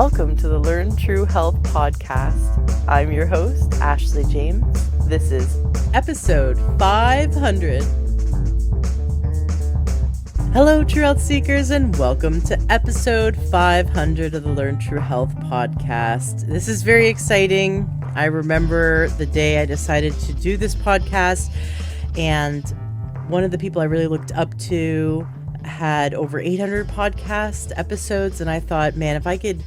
Welcome to the Learn True Health podcast. I'm your host, Ashley James. This is episode 500. Hello, True Health Seekers, and welcome to episode 500 of the Learn True Health podcast. This is very exciting. I remember the day I decided to do this podcast, and one of the people I really looked up to had over 800 podcast episodes, and I thought, man, if I could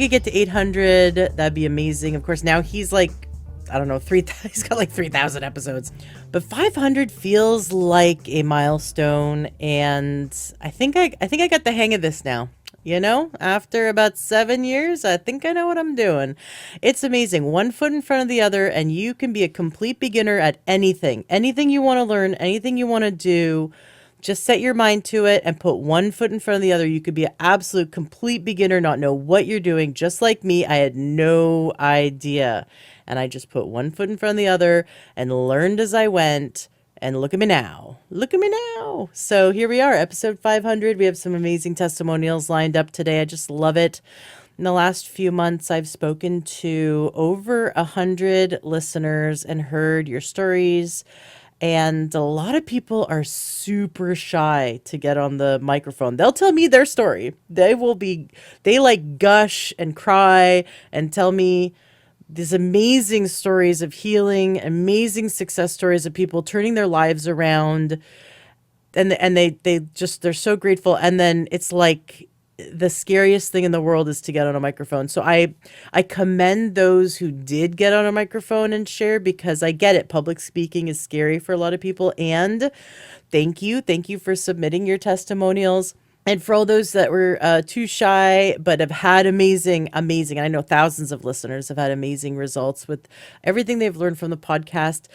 get to 800, that'd be amazing. Of course, now he's like, I don't know, he's got like 3,000 episodes, but 500 feels like a milestone, and I think I got the hang of this now. You know, after about 7 years, I think I know what I'm doing. It's amazing. One foot in front of the other, and you can be a complete beginner at anything you want to learn, anything you want to do. Just set your mind to it and put one foot in front of the other. You could be an absolute complete beginner, not know what you're doing. Just like me, I had no idea. And I just put one foot in front of the other and learned as I went. And look at me now. Look at me now. So here we are, episode 500. We have some amazing testimonials lined up today. I just love it. In the last few months, I've spoken to over 100 listeners and heard your stories. And a lot of people are super shy to get on the microphone. They'll tell me their story. They like gush and cry and tell me these amazing stories of healing, amazing success stories of people turning their lives around. And they're so grateful. And then it's like the scariest thing in the world is to get on a microphone. So I commend those who did get on a microphone and share, because I get it. Public speaking is scary for a lot of people. And thank you for submitting your testimonials. And for all those that were too shy but have had amazing, and I know thousands of listeners have had amazing results with everything they've learned from the podcast.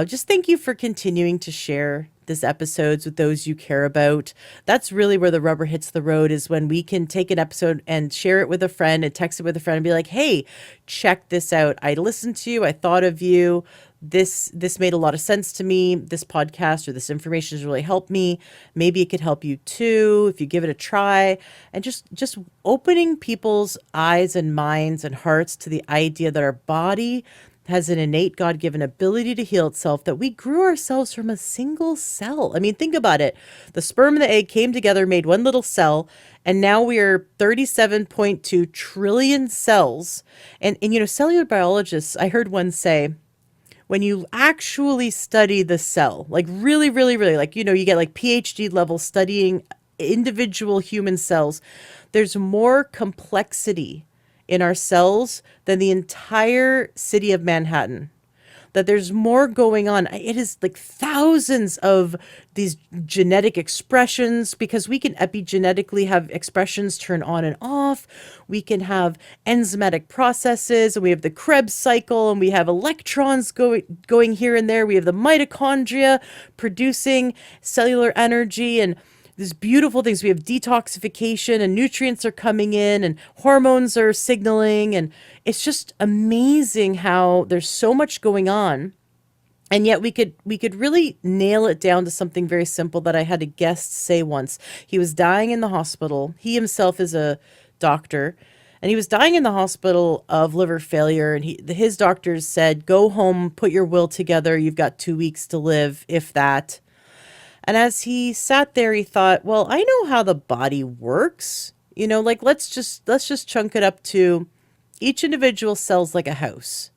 Just thank you for continuing to share this episodes with those you care about. That's really where the rubber hits the road, is when we can take an episode and share it with a friend and text it with a friend and be like, hey, check this out. I listened to you. I thought of you. This made a lot of sense to me. This podcast or this information has really helped me. Maybe it could help you too if you give it a try. And just opening people's eyes and minds and hearts to the idea that our body has an innate God-given ability to heal itself, that we grew ourselves from a single cell. I mean, think about it. The sperm and the egg came together, made one little cell, and now we are 37.2 trillion cells. And you know, cellular biologists, I heard one say, when you actually study the cell, like really, really, really, like, you know, you get like PhD level studying individual human cells, there's more complexity in our cells than the entire city of Manhattan. That there's more going on. It is like thousands of these genetic expressions, because we can epigenetically have expressions turn on and off. We can have enzymatic processes, and we have the Krebs cycle, and we have electrons going here and there. We have the mitochondria producing cellular energy, and these beautiful things. We have detoxification, and nutrients are coming in, and hormones are signaling, and it's just amazing how there's so much going on. And yet we could really nail it down to something very simple that I had a guest say once. He was dying in the hospital. He himself is a doctor, and he was dying in the hospital of liver failure. And his doctors said, go home, put your will together. You've got 2 weeks to live, if that. And as he sat there, he thought, well, I know how the body works. You know, like, let's just chunk it up to each individual cell's like a house.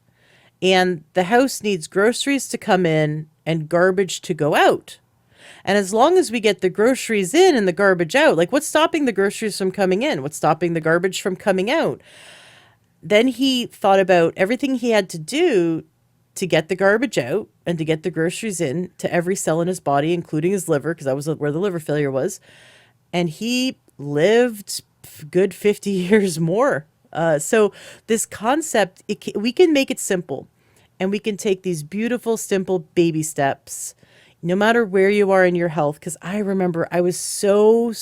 And the house needs groceries to come in and garbage to go out. And as long as we get the groceries in and the garbage out, like, what's stopping the groceries from coming in? What's stopping the garbage from coming out? Then he thought about everything he had to do to get the garbage out and to get the groceries in to every cell in his body, including his liver, because that was where the liver failure was. And he lived good 50 years more. So this concept, we can make it simple, and we can take these beautiful, simple baby steps, no matter where you are in your health. Because I remember I was so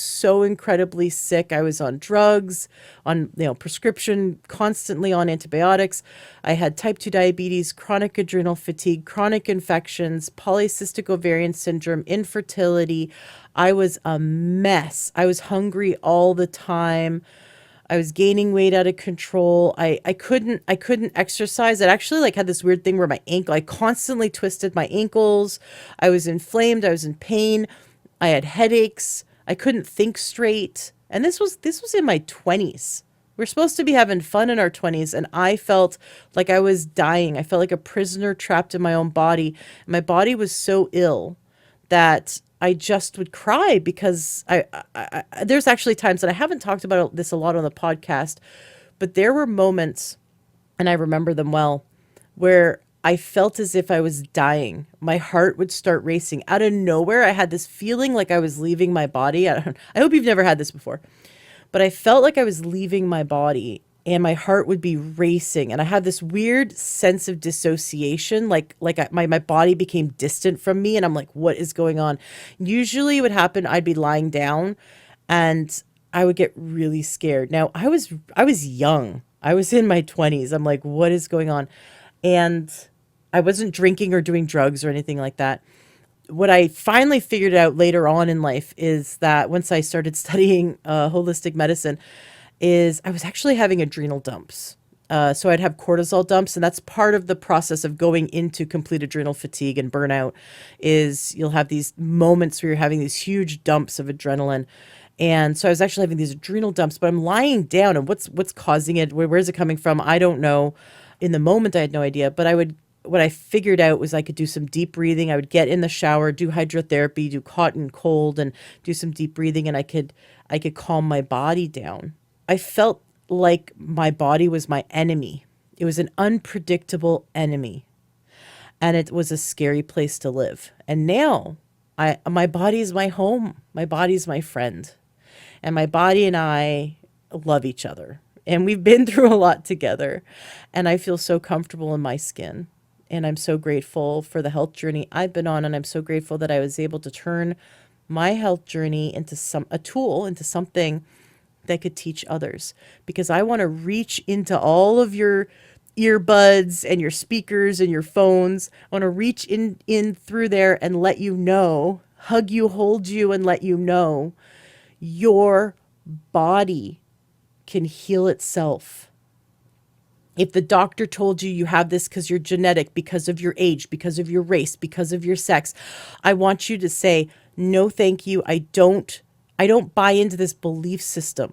incredibly sick. I was on drugs, on prescription, constantly on antibiotics. I had type 2 diabetes, chronic adrenal fatigue, chronic infections, polycystic ovarian syndrome, infertility. I was a mess. I was hungry all the time. I was gaining weight out of control. I couldn't exercise. It actually like had this weird thing where I constantly twisted my ankles. I was inflamed. I was in pain. I had headaches. I couldn't think straight. And this was in my 20s. We're supposed to be having fun in our 20s, and I felt like I was dying. I felt like a prisoner trapped in my own body. My body was so ill that I just would cry because there's actually times that I haven't talked about this a lot on the podcast, but there were moments, and I remember them well, where I felt as if I was dying. My heart would start racing out of nowhere. I had this feeling like I was leaving my body. I hope you've never had this before, but I felt like I was leaving my body and my heart would be racing, and I had this weird sense of dissociation, my body became distant from me, and I'm like, what is going on? Usually what happened, I'd be lying down and I would get really scared. Now I was young. I was in my 20s. I'm like, what is going on? And I wasn't drinking or doing drugs or anything like that. What I finally figured out later on in life is that once I started studying holistic medicine, is I was actually having adrenal dumps. So I'd have cortisol dumps, and that's part of the process of going into complete adrenal fatigue and burnout. Is you'll have these moments where you're having these huge dumps of adrenaline, and so I was actually having these adrenal dumps. But I'm lying down, and what's causing it? Where's it coming from? I don't know. In the moment, I had no idea. But what I figured out was I could do some deep breathing. I would get in the shower, do hydrotherapy, do hot and cold, and do some deep breathing, and I could calm my body down. I felt like my body was my enemy. It was an unpredictable enemy, and it was a scary place to live. And now my body is my home. My body is my friend. And my body and I love each other. And we've been through a lot together. And I feel so comfortable in my skin. And I'm so grateful for the health journey I've been on. And I'm so grateful that I was able to turn my health journey into a tool, into something that could teach others, because I want to reach into all of your earbuds and your speakers and your phones. I want to reach in through there and let you know, hug you, hold you, and let you know your body can heal itself. If the doctor told you you have this because you're genetic, because of your age, because of your race, because of your sex, I want you to say, no, thank you. I don't buy into this belief system.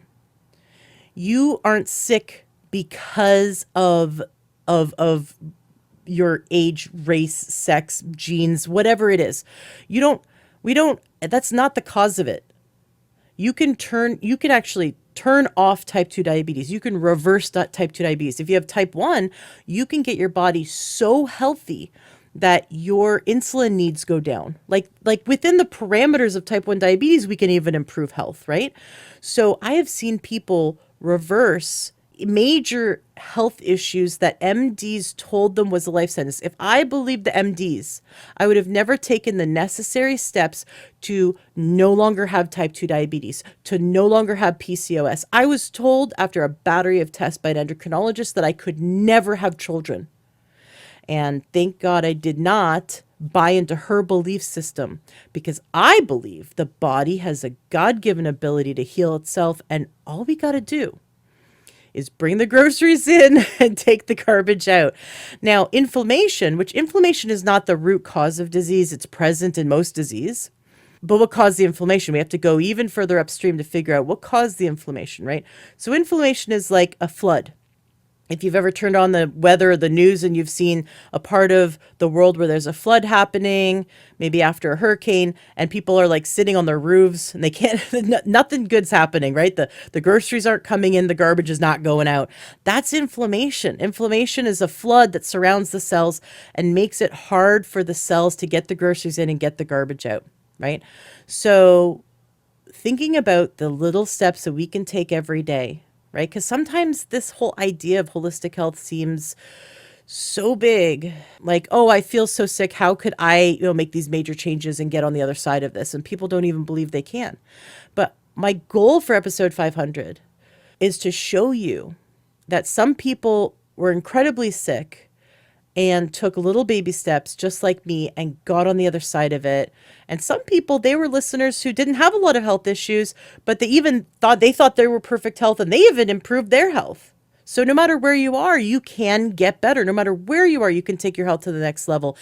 You aren't sick because of your age, race, sex, genes, whatever it is. That's not the cause of it. You can actually turn off type 2 diabetes. You can reverse that type 2 diabetes. If you have type 1, you can get your body so healthy that your insulin needs go down. Like within the parameters of type 1 diabetes, we can even improve health, right? So I have seen people reverse major health issues that MDs told them was a life sentence. If I believed the MDs, I would have never taken the necessary steps to no longer have type 2 diabetes, to no longer have PCOS. I was told after a battery of tests by an endocrinologist that I could never have children. And thank God I did not buy into her belief system, because I believe the body has a God-given ability to heal itself, and all we got to do is bring the groceries in and take the garbage out. Now, which inflammation is not the root cause of disease, it's present in most disease. But what caused the inflammation? We have to go even further upstream to figure out what caused the inflammation, right? So inflammation is like a flood. If you've ever turned on the weather or the news and you've seen a part of the world where there's a flood happening, maybe after a hurricane, and people are like sitting on their roofs and they can't, nothing good's happening, right? The groceries aren't coming in, the garbage is not going out. That's inflammation. Inflammation is a flood that surrounds the cells and makes it hard for the cells to get the groceries in and get the garbage out, right? So thinking about the little steps that we can take every day, right? Because sometimes this whole idea of holistic health seems so big. Like, oh, I feel so sick. How could I, make these major changes and get on the other side of this? And people don't even believe they can. But my goal for episode 500 is to show you that some people were incredibly sick and took little baby steps just like me and got on the other side of it. And some people, they were listeners who didn't have a lot of health issues, but they thought they were perfect health, and they even improved their health. So no matter where you are, you can get better. No matter where you are, you can take your health to the next level.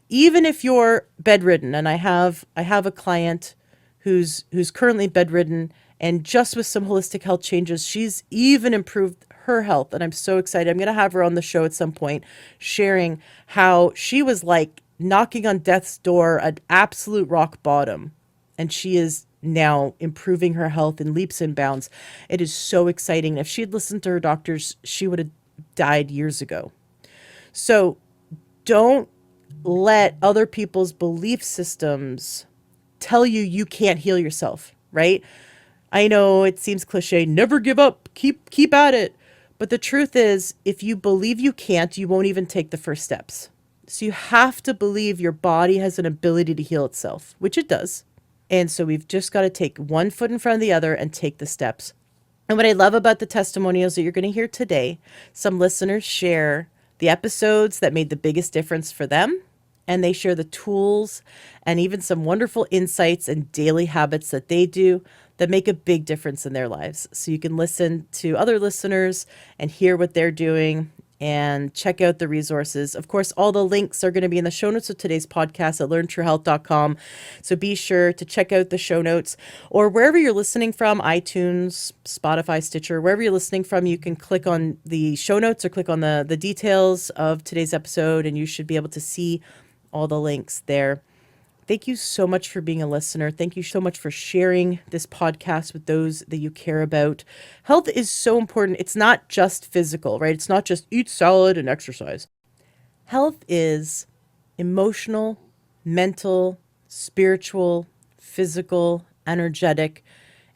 Even if you're bedridden, and I have a client who's currently bedridden, and just with some holistic health changes, she's even improved her health. And I'm so excited. I'm going to have her on the show at some point, sharing how she was like knocking on death's door at absolute rock bottom, and she is now improving her health in leaps and bounds. It is so exciting. If she had listened to her doctors, she would have died years ago. So don't let other people's belief systems tell you you can't heal yourself, right? I know it seems cliche, never give up, keep at it. But the truth is, if you believe you can't, you won't even take the first steps. So you have to believe your body has an ability to heal itself, which it does. And so we've just got to take one foot in front of the other and take the steps. And what I love about the testimonials that you're going to hear today, some listeners share the episodes that made the biggest difference for them, and they share the tools and even some wonderful insights and daily habits that they do that make a big difference in their lives. So you can listen to other listeners and hear what they're doing and check out the resources. Of course, all the links are going to be in the show notes of today's podcast at learntruehealth.com. So be sure to check out the show notes, or wherever you're listening from, iTunes, Spotify, Stitcher, wherever you're listening from, you can click on the show notes or click on the details of today's episode, and you should be able to see all the links there. Thank you so much for being a listener. Thank you so much for sharing this podcast with those that you care about. Health is so important. It's not just physical, right? It's not just eat salad and exercise. Health is emotional, mental, spiritual, physical, energetic.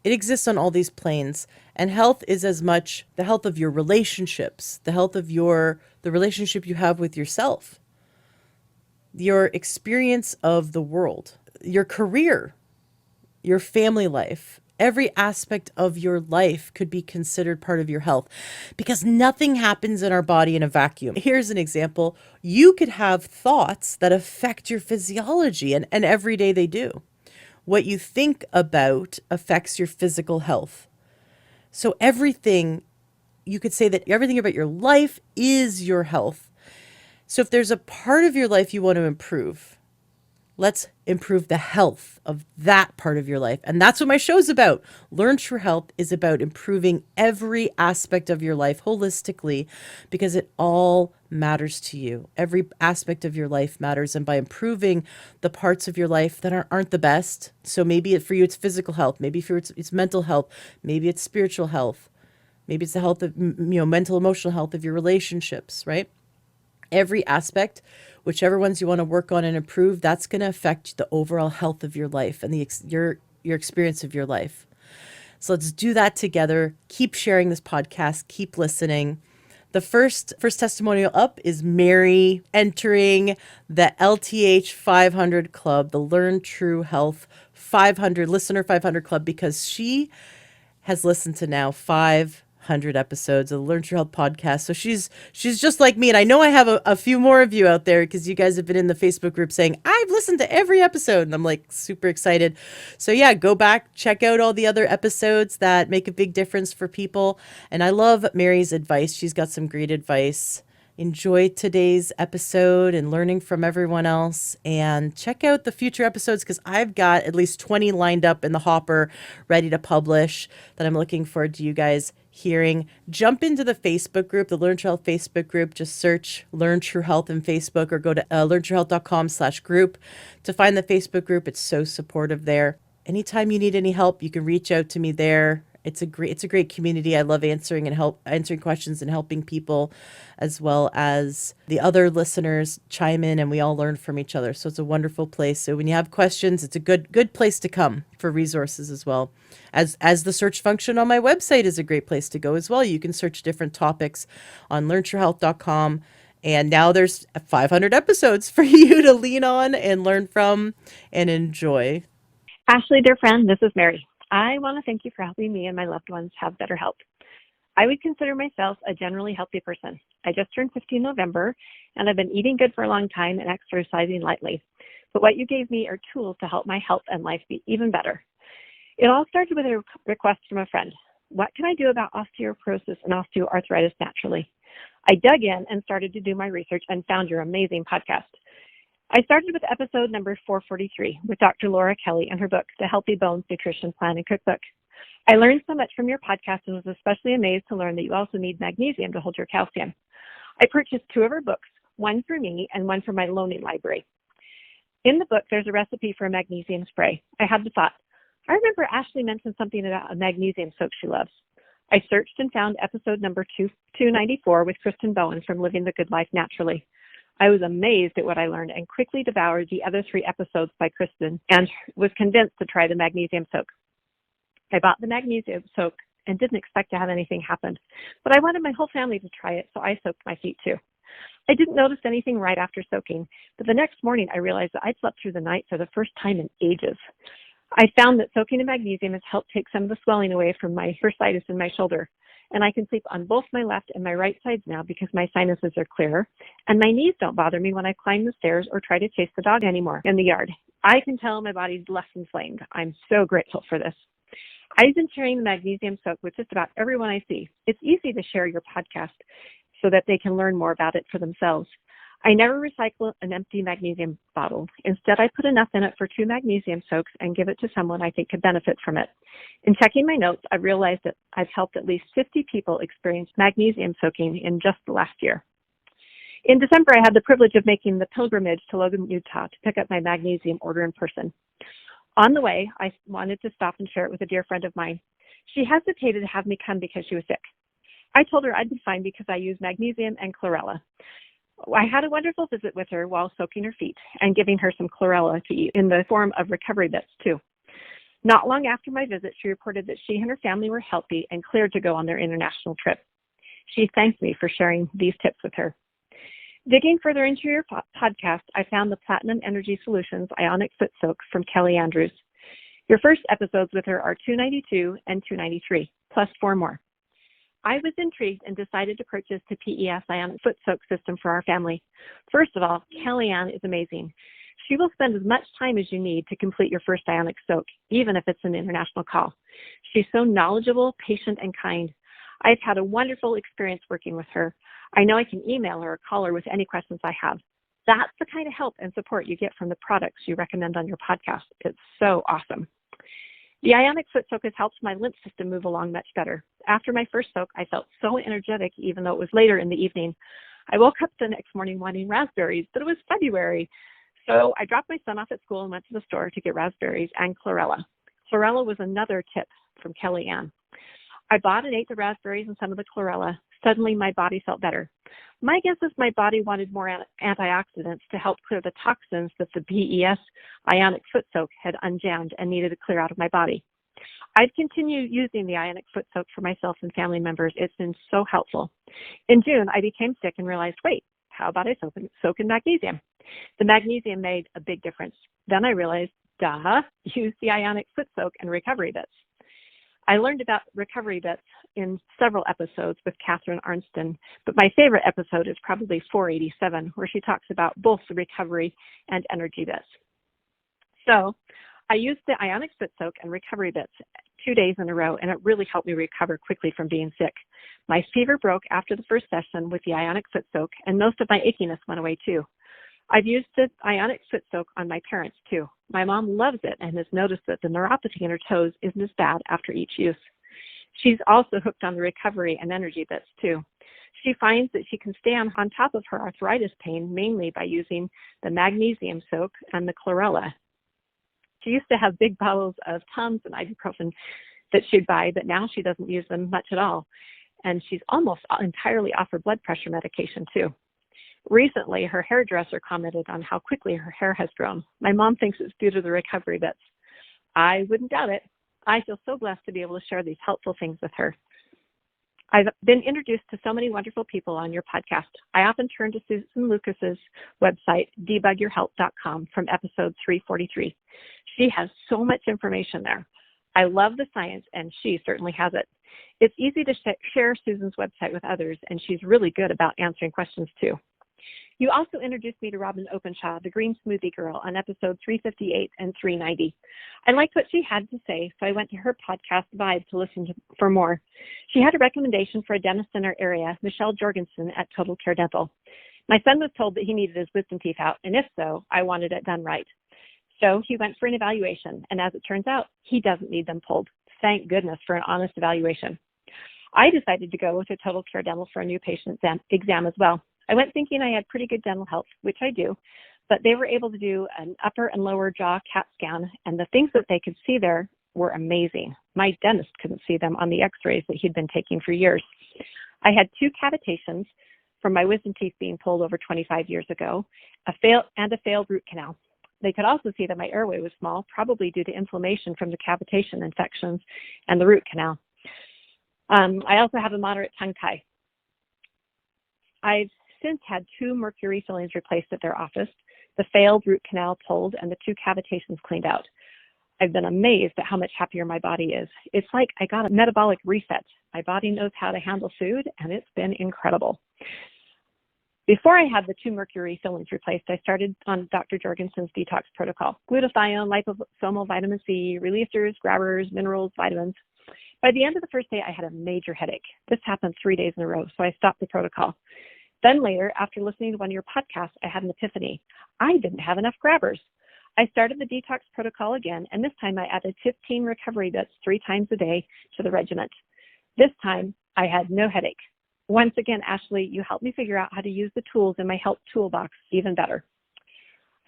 It exists on all these planes. And health is as much the health of your relationships, the health of the relationship you have with yourself, your experience of the world, your career, your family life. Every aspect of your life could be considered part of your health, because nothing happens in our body in a vacuum. Here's an example. You could have thoughts that affect your physiology, and every day they do. What you think about affects your physical health. So you could say that everything about your life is your health. So if there's a part of your life you want to improve, let's improve the health of that part of your life. And that's what my show's about. Learn True Health is about improving every aspect of your life holistically, because it all matters to you. Every aspect of your life matters. And by improving the parts of your life that aren't the best, so maybe for you it's physical health, maybe for it's mental health, maybe it's spiritual health, maybe it's the health of mental, emotional health of your relationships, right? Every aspect, whichever ones you want to work on and improve, that's going to affect the overall health of your life and your experience of your life. So let's do that together. Keep sharing this podcast. Keep listening. The first testimonial up is Mary entering the LTH 500 Club, the Learn True Health 500 Listener 500 Club, because she has listened to now 500 episodes of the Learn True Health podcast. So she's just like me. And I know I have a few more of you out there, because you guys have been in the Facebook group saying, I've listened to every episode. And I'm like super excited. So yeah, go back, check out all the other episodes that make a big difference for people. And I love Mary's advice. She's got some great advice. Enjoy today's episode and learning from everyone else, and check out the future episodes, because I've got at least 20 lined up in the hopper ready to publish that I'm looking forward to you guys hearing. Jump into the Facebook group, the Learn True Health Facebook group. Just search Learn True Health in Facebook, or go to learntruehealth.com/group to find the Facebook group. It's so supportive there. Anytime you need any help, you can reach out to me there. It's a great community. I love answering questions and helping people, as well as the other listeners chime in, and we all learn from each other. So it's a wonderful place. So when you have questions, it's a good place to come for resources, as well as the search function on my website is a great place to go as well. You can search different topics on learntruehealth.com. And now there's 500 episodes for you to lean on and learn from and enjoy. Ashley, dear friend, this is Mary. I want to thank you for helping me and my loved ones have better health. I would consider myself a generally healthy person. I just turned 50 in November, and I've been eating good for a long time and exercising lightly. But what you gave me are tools to help my health and life be even better. It all started with a request from a friend. What can I do about osteoporosis and osteoarthritis naturally? I dug in and started to do my research and found your amazing podcast. I started with episode number 443 with Dr. Laura Kelly and her book, The Healthy Bones Nutrition Plan and Cookbook. I learned so much from your podcast and was especially amazed to learn that you also need magnesium to hold your calcium. I purchased 2 of her books, one for me and one for my loaning library. In the book, there's a recipe for a magnesium spray. I had the thought, I remember Ashley mentioned something about a magnesium soap she loves. I searched and found episode number 294 with Kristen Bowen from Living the Good Life Naturally. I was amazed at what I learned and quickly devoured the other 3 episodes by Kristen and was convinced to try the magnesium soak. I bought the magnesium soak and didn't expect to have anything happen, but I wanted my whole family to try it, so I soaked my feet too. I didn't notice anything right after soaking, but the next morning I realized that I'd slept through the night for the first time in ages. I found that soaking in magnesium has helped take some of the swelling away from my bursitis in my shoulder, and I can sleep on both my left and my right sides now because my sinuses are clearer, and my knees don't bother me when I climb the stairs or try to chase the dog anymore in the yard. I can tell my body's less inflamed. I'm so grateful for this. I've been sharing the magnesium soak with just about everyone I see. It's easy to share your podcast so that they can learn more about it for themselves. I never recycle an empty magnesium bottle. Instead, I put enough in it for 2 magnesium soaks and give it to someone I think could benefit from it. In checking my notes, I realized that I've helped at least 50 people experience magnesium soaking in just the last year. In December, I had the privilege of making the pilgrimage to Logan, Utah to pick up my magnesium order in person. On the way, I wanted to stop and share it with a dear friend of mine. She hesitated to have me come because she was sick. I told her I'd be fine because I use magnesium and chlorella. I had a wonderful visit with her while soaking her feet and giving her some chlorella to eat in the form of recovery bits too. Not long after my visit, she reported that she and her family were healthy and cleared to go on their international trip. She thanked me for sharing these tips with her. Digging further into your podcast, I found the Platinum Energy Solutions Ionic Foot Soak from Kelly Andrews. Your first episodes with her are 292 and 293, plus 4 more. I was intrigued and decided to purchase the PES Ionic Foot Soak system for our family. First of all, Kellyanne is amazing. She will spend as much time as you need to complete your first Ionic soak, even if it's an international call. She's so knowledgeable, patient, and kind. I've had a wonderful experience working with her. I know I can email her or call her with any questions I have. That's the kind of help and support you get from the products you recommend on your podcast. It's so awesome. The Ionic Foot Soak has helped my lymph system move along much better. After my first soak, I felt so energetic, even though it was later in the evening. I woke up the next morning wanting raspberries, but it was February. So I dropped my son off at school and went to the store to get raspberries and chlorella. Chlorella was another tip from Kellyanne. I bought and ate the raspberries and some of the chlorella. Suddenly, my body felt better. My guess is my body wanted more antioxidants to help clear the toxins that the PES Ionic Foot Soak had unjammed and needed to clear out of my body. I've continued using the Ionic Foot Soak for myself and family members. It's been so helpful. In June, I became sick and realized, wait, how about I soak in magnesium? The magnesium made a big difference. Then I realized, use the Ionic Foot Soak and recovery bits. I learned about recovery bits in several episodes with Catherine Arnston, but my favorite episode is probably 487, where she talks about both the recovery and energy bits. So I used the Ionic Foot Soak and recovery bits 2 days in a row, and it really helped me recover quickly from being sick. My fever broke after the first session with the Ionic Foot Soak, and most of my achiness went away too. I've used the Ionic Foot Soak on my parents too. My mom loves it and has noticed that the neuropathy in her toes isn't as bad after each use. She's also hooked on the recovery and energy bits too. She finds that she can stay on top of her arthritis pain mainly by using the magnesium soak and the chlorella. She used to have big bottles of Tums and ibuprofen that she'd buy, but now she doesn't use them much at all. And she's almost entirely off her blood pressure medication too. Recently, her hairdresser commented on how quickly her hair has grown. My mom thinks it's due to the recovery bits. I wouldn't doubt it. I feel so blessed to be able to share these helpful things with her. I've been introduced to so many wonderful people on your podcast. I often turn to Susan Lucas's website, debugyourhealth.com, from episode 343. She has so much information there. I love the science, and she certainly has it. It's easy to share Susan's website with others, and she's really good about answering questions too. You also introduced me to Robin Openshaw, the Green Smoothie Girl, on episode 358 and 390. I liked what she had to say, so I went to her podcast Vibe to listen for more. She had a recommendation for a dentist in our area, Michelle Jorgensen at Total Care Dental. My son was told that he needed his wisdom teeth out, and if so, I wanted it done right. So he went for an evaluation, and as it turns out, he doesn't need them pulled. Thank goodness for an honest evaluation. I decided to go with a Total Care Dental for a new patient exam as well. I went thinking I had pretty good dental health, which I do, but they were able to do an upper and lower jaw CAT scan, and the things that they could see there were amazing. My dentist couldn't see them on the x-rays that he'd been taking for years. I had 2 cavitations from my wisdom teeth being pulled over 25 years ago, a failed root canal. They could also see that my airway was small, probably due to inflammation from the cavitation infections and the root canal. I also have a moderate tongue tie. I've since had 2 mercury fillings replaced at their office, the failed root canal pulled, and the 2 cavitations cleaned out. I've been amazed at how much happier my body is. It's like I got a metabolic reset. My body knows how to handle food, and it's been incredible. Before I had the 2 mercury fillings replaced, I started on Dr. Jorgensen's detox protocol: glutathione, liposomal vitamin C, releasers, grabbers, minerals, vitamins. By the end of the first day, I had a major headache. This happened 3 days in a row, so I stopped the protocol. Then later, after listening to one of your podcasts, I had an epiphany. I didn't have enough grabbers. I started the detox protocol again, and this time I added 15 recovery bits 3 times a day to the regimen. This time, I had no headache. Once again, Ashley, you helped me figure out how to use the tools in my health toolbox even better.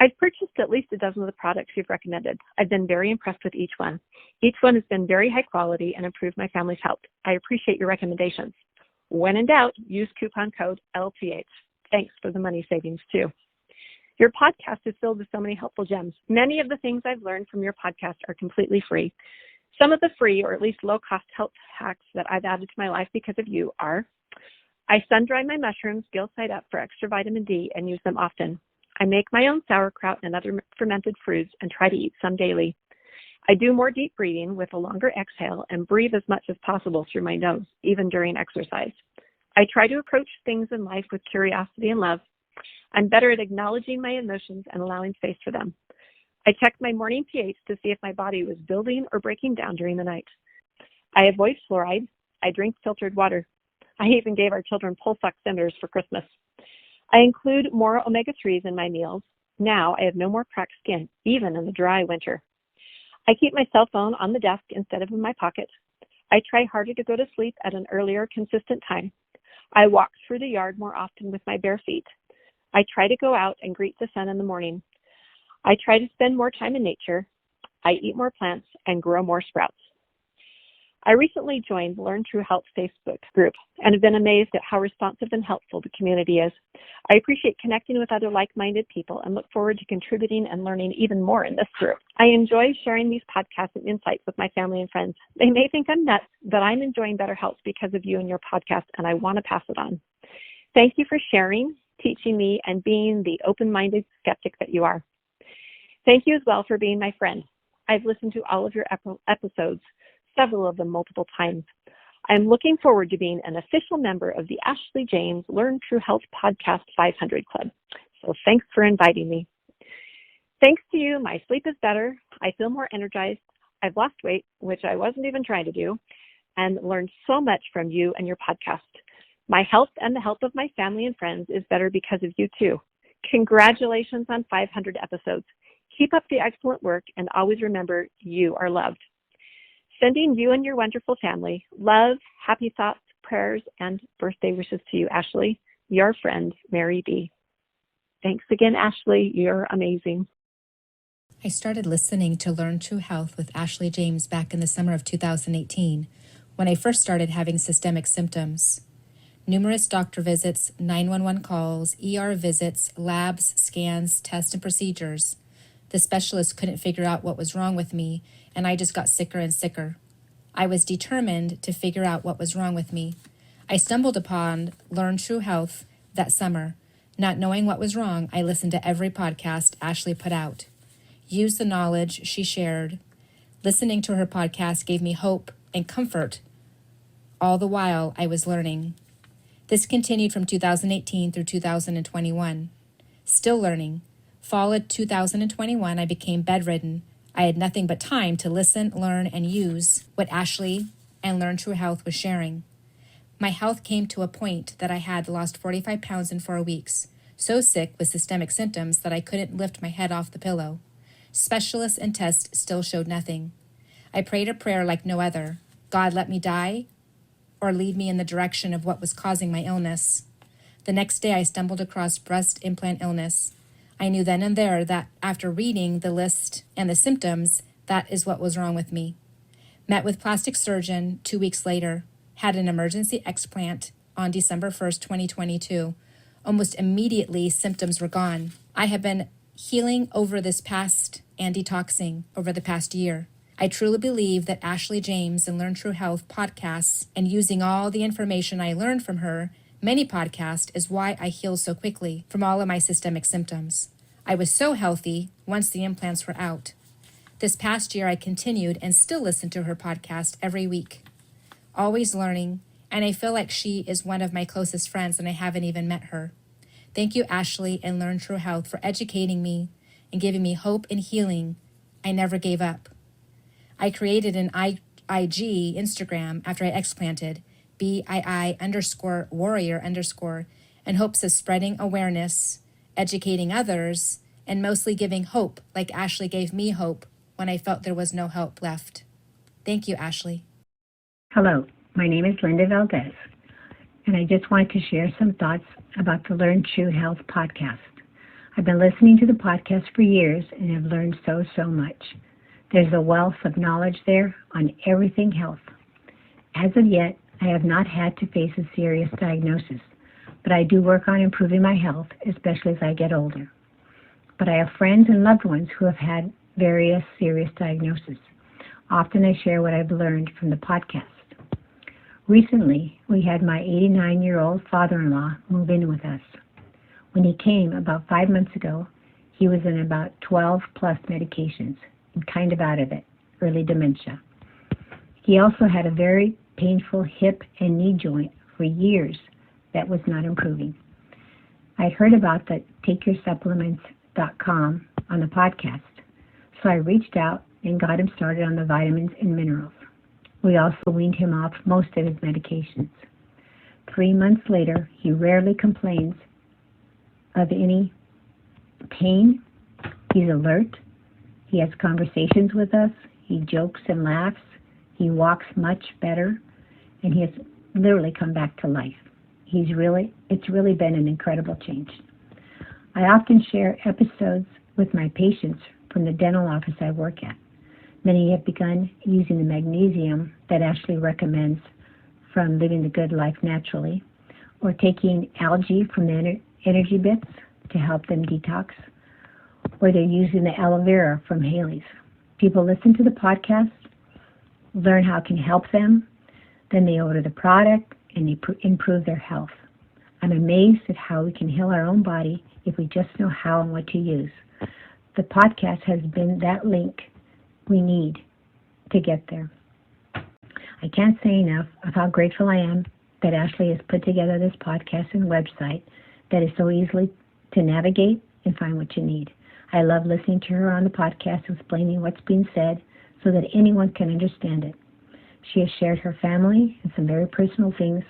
I've purchased at least a dozen of the products you've recommended. I've been very impressed with each one. Each one has been very high quality and improved my family's health. I appreciate your recommendations. When in doubt, use coupon code LTH. Thanks for the money savings too. Your podcast is filled with so many helpful gems. Many of the things I've learned from your podcast are completely free. Some of the free, or at least low-cost health hacks that I've added to my life because of you are: I sun-dry my mushrooms gill side up for extra vitamin D and use them often. I make my own sauerkraut and other fermented fruits and try to eat some daily. I do more deep breathing with a longer exhale and breathe as much as possible through my nose, even during exercise. I try to approach things in life with curiosity and love. I'm better at acknowledging my emotions and allowing space for them. I check my morning pH to see if my body was building or breaking down during the night. I avoid fluoride. I drink filtered water. I even gave our children pulse oximeters for Christmas. I include more omega-3s in my meals. Now I have no more cracked skin, even in the dry winter. I keep my cell phone on the desk instead of in my pocket. I try harder to go to sleep at an earlier, consistent time. I walk through the yard more often with my bare feet. I try to go out and greet the sun in the morning. I try to spend more time in nature. I eat more plants and grow more sprouts. I recently joined Learn True Health Facebook group and have been amazed at how responsive and helpful the community is. I appreciate connecting with other like-minded people and look forward to contributing and learning even more in this group. I enjoy sharing these podcasts and insights with my family and friends. They may think I'm nuts, but I'm enjoying better health because of you and your podcast, and I want to pass it on. Thank you for sharing, teaching me, and being the open-minded skeptic that you are. Thank you as well for being my friend. I've listened to all of your episodes, several of them multiple times. I'm looking forward to being an official member of the Ashley James Learn True Health Podcast 500 Club. So thanks for inviting me. Thanks to you, my sleep is better. I feel more energized. I've lost weight, which I wasn't even trying to do, and learned so much from you and your podcast. My health and the health of my family and friends is better because of you too. Congratulations on 500 episodes. Keep up the excellent work, and always remember you are loved. Sending you and your wonderful family love, happy thoughts, prayers, and birthday wishes to you, Ashley, your friend, Mary B. Thanks again, Ashley. You're amazing. I started listening to Learn True Health with Ashley James back in the summer of 2018, when I first started having systemic symptoms. Numerous doctor visits, 911 calls, ER visits, labs, scans, tests, and procedures. The specialist couldn't figure out what was wrong with me, and I just got sicker and sicker. I was determined to figure out what was wrong with me. I stumbled upon Learn True Health that summer. Not knowing what was wrong, I listened to every podcast Ashley put out. Used the knowledge she shared. Listening to her podcast gave me hope and comfort All the while, I was learning. This continued from 2018 through 2021. Still learning. Fall of 2021, I became bedridden. I had nothing but time to listen, learn, and use what Ashley and Learn True Health was sharing. My health came to a point that I had lost 45 pounds in 4 weeks, so sick with systemic symptoms that I couldn't lift my head off the pillow. Specialists and tests still showed nothing. I prayed a prayer like no other. God, let me die or lead me in the direction of what was causing my illness. The next day, I stumbled across breast implant illness. I knew then and there that after reading the list and the symptoms, that is what was wrong with me. Met with plastic surgeon 2 weeks later. Had an emergency explant on December 1st, 2022. Almost immediately, symptoms were gone. I have been healing over this past and detoxing over the past year. I truly believe that Ashley James and Learn True Health podcasts and using all the information I learned from her, many podcasts, is why I healed so quickly from all of my systemic symptoms. I was so healthy once the implants were out. This past year, I continued and still listen to her podcast every week. Always learning, and I feel like she is one of my closest friends and I haven't even met her. Thank you, Ashley and Learn True Health, for educating me and giving me hope and healing. I never gave up. I created an IG Instagram after I explanted, BII_warrior_ in hopes of spreading awareness, educating others, and mostly giving hope like Ashley gave me hope when I felt there was no hope left. Thank you, Ashley. Hello, my name is Linda Valdez, and I just wanted to share some thoughts about the Learn True Health podcast. I've been listening to the podcast for years and have learned so much. There's a wealth of knowledge there on everything health. As of yet, I have not had to face a serious diagnosis, but I do work on improving my health, especially as I get older. But I have friends and loved ones who have had various serious diagnoses. Often I share what I've learned from the podcast. Recently, we had my 89-year-old father-in-law move in with us. When he came about 5 months ago, he was in about 12 plus medications and kind of out of it, early dementia. He also had a very painful hip and knee joint for years that was not improving. I heard about the takeyoursupplements.com on the podcast, so I reached out and got him started on the vitamins and minerals. We also weaned him off most of his medications. 3 months later, he rarely complains of any pain. He's alert. He has conversations with us. He jokes and laughs. He walks much better, and he has literally come back to life. It's really been an incredible change. I often share episodes with my patients from the dental office I work at. Many have begun using the magnesium that Ashley recommends from Living the Good Life Naturally, or taking algae from the energy bits to help them detox, or they're using the aloe vera from Haley's. People listen to the podcast, learn how it can help them, then they order the product and they improve their health. I'm amazed at how we can heal our own body if we just know how and what to use. The podcast has been that link we need to get there. I can't say enough of how grateful I am that Ashley has put together this podcast and website that is so easily to navigate and find what you need. I love listening to her on the podcast, explaining what's being said so that anyone can understand it. She has shared her family and some very personal things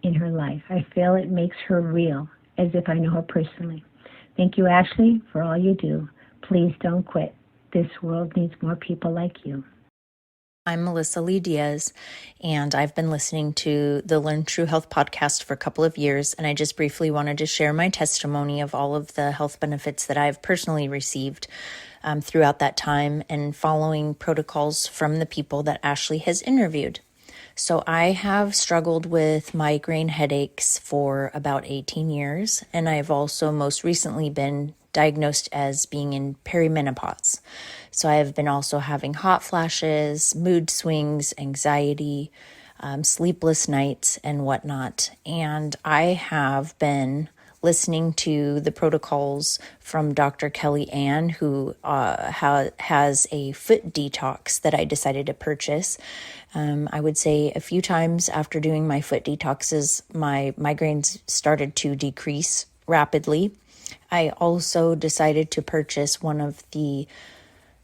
in her life. I feel it makes her real, as if I know her personally. Thank you, Ashley, for all you do. Please don't quit. This world needs more people like you. I'm Melissa Lee Diaz, and I've been listening to the Learn True Health podcast for a couple of years, and I just briefly wanted to share my testimony of all of the health benefits that I've personally received throughout that time and following protocols from the people that Ashley has interviewed. So I have struggled with migraine headaches for about 18 years, and I've also most recently been diagnosed as being in perimenopause. So I have been also having hot flashes, mood swings, anxiety, sleepless nights, and whatnot. And I have been listening to the protocols from Dr. Kelly Ann, who has a foot detox that I decided to purchase. I would say a few times after doing my foot detoxes, my migraines started to decrease rapidly. I also decided to purchase one of the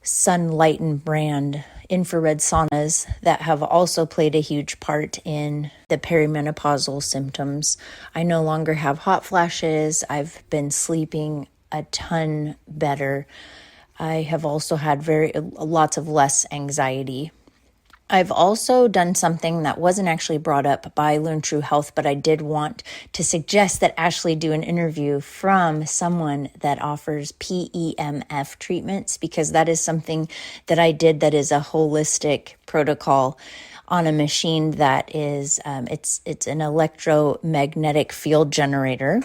Sunlighten brand infrared saunas that have also played a huge part in the perimenopausal symptoms. I no longer have hot flashes. I've been sleeping a ton better. I have also had lots of less anxiety. I've also done something that wasn't actually brought up by Learn True Health, but I did want to suggest that Ashley do an interview from someone that offers PEMF treatments, because that is something that I did that is a holistic protocol on a machine that is, it's an electromagnetic field generator.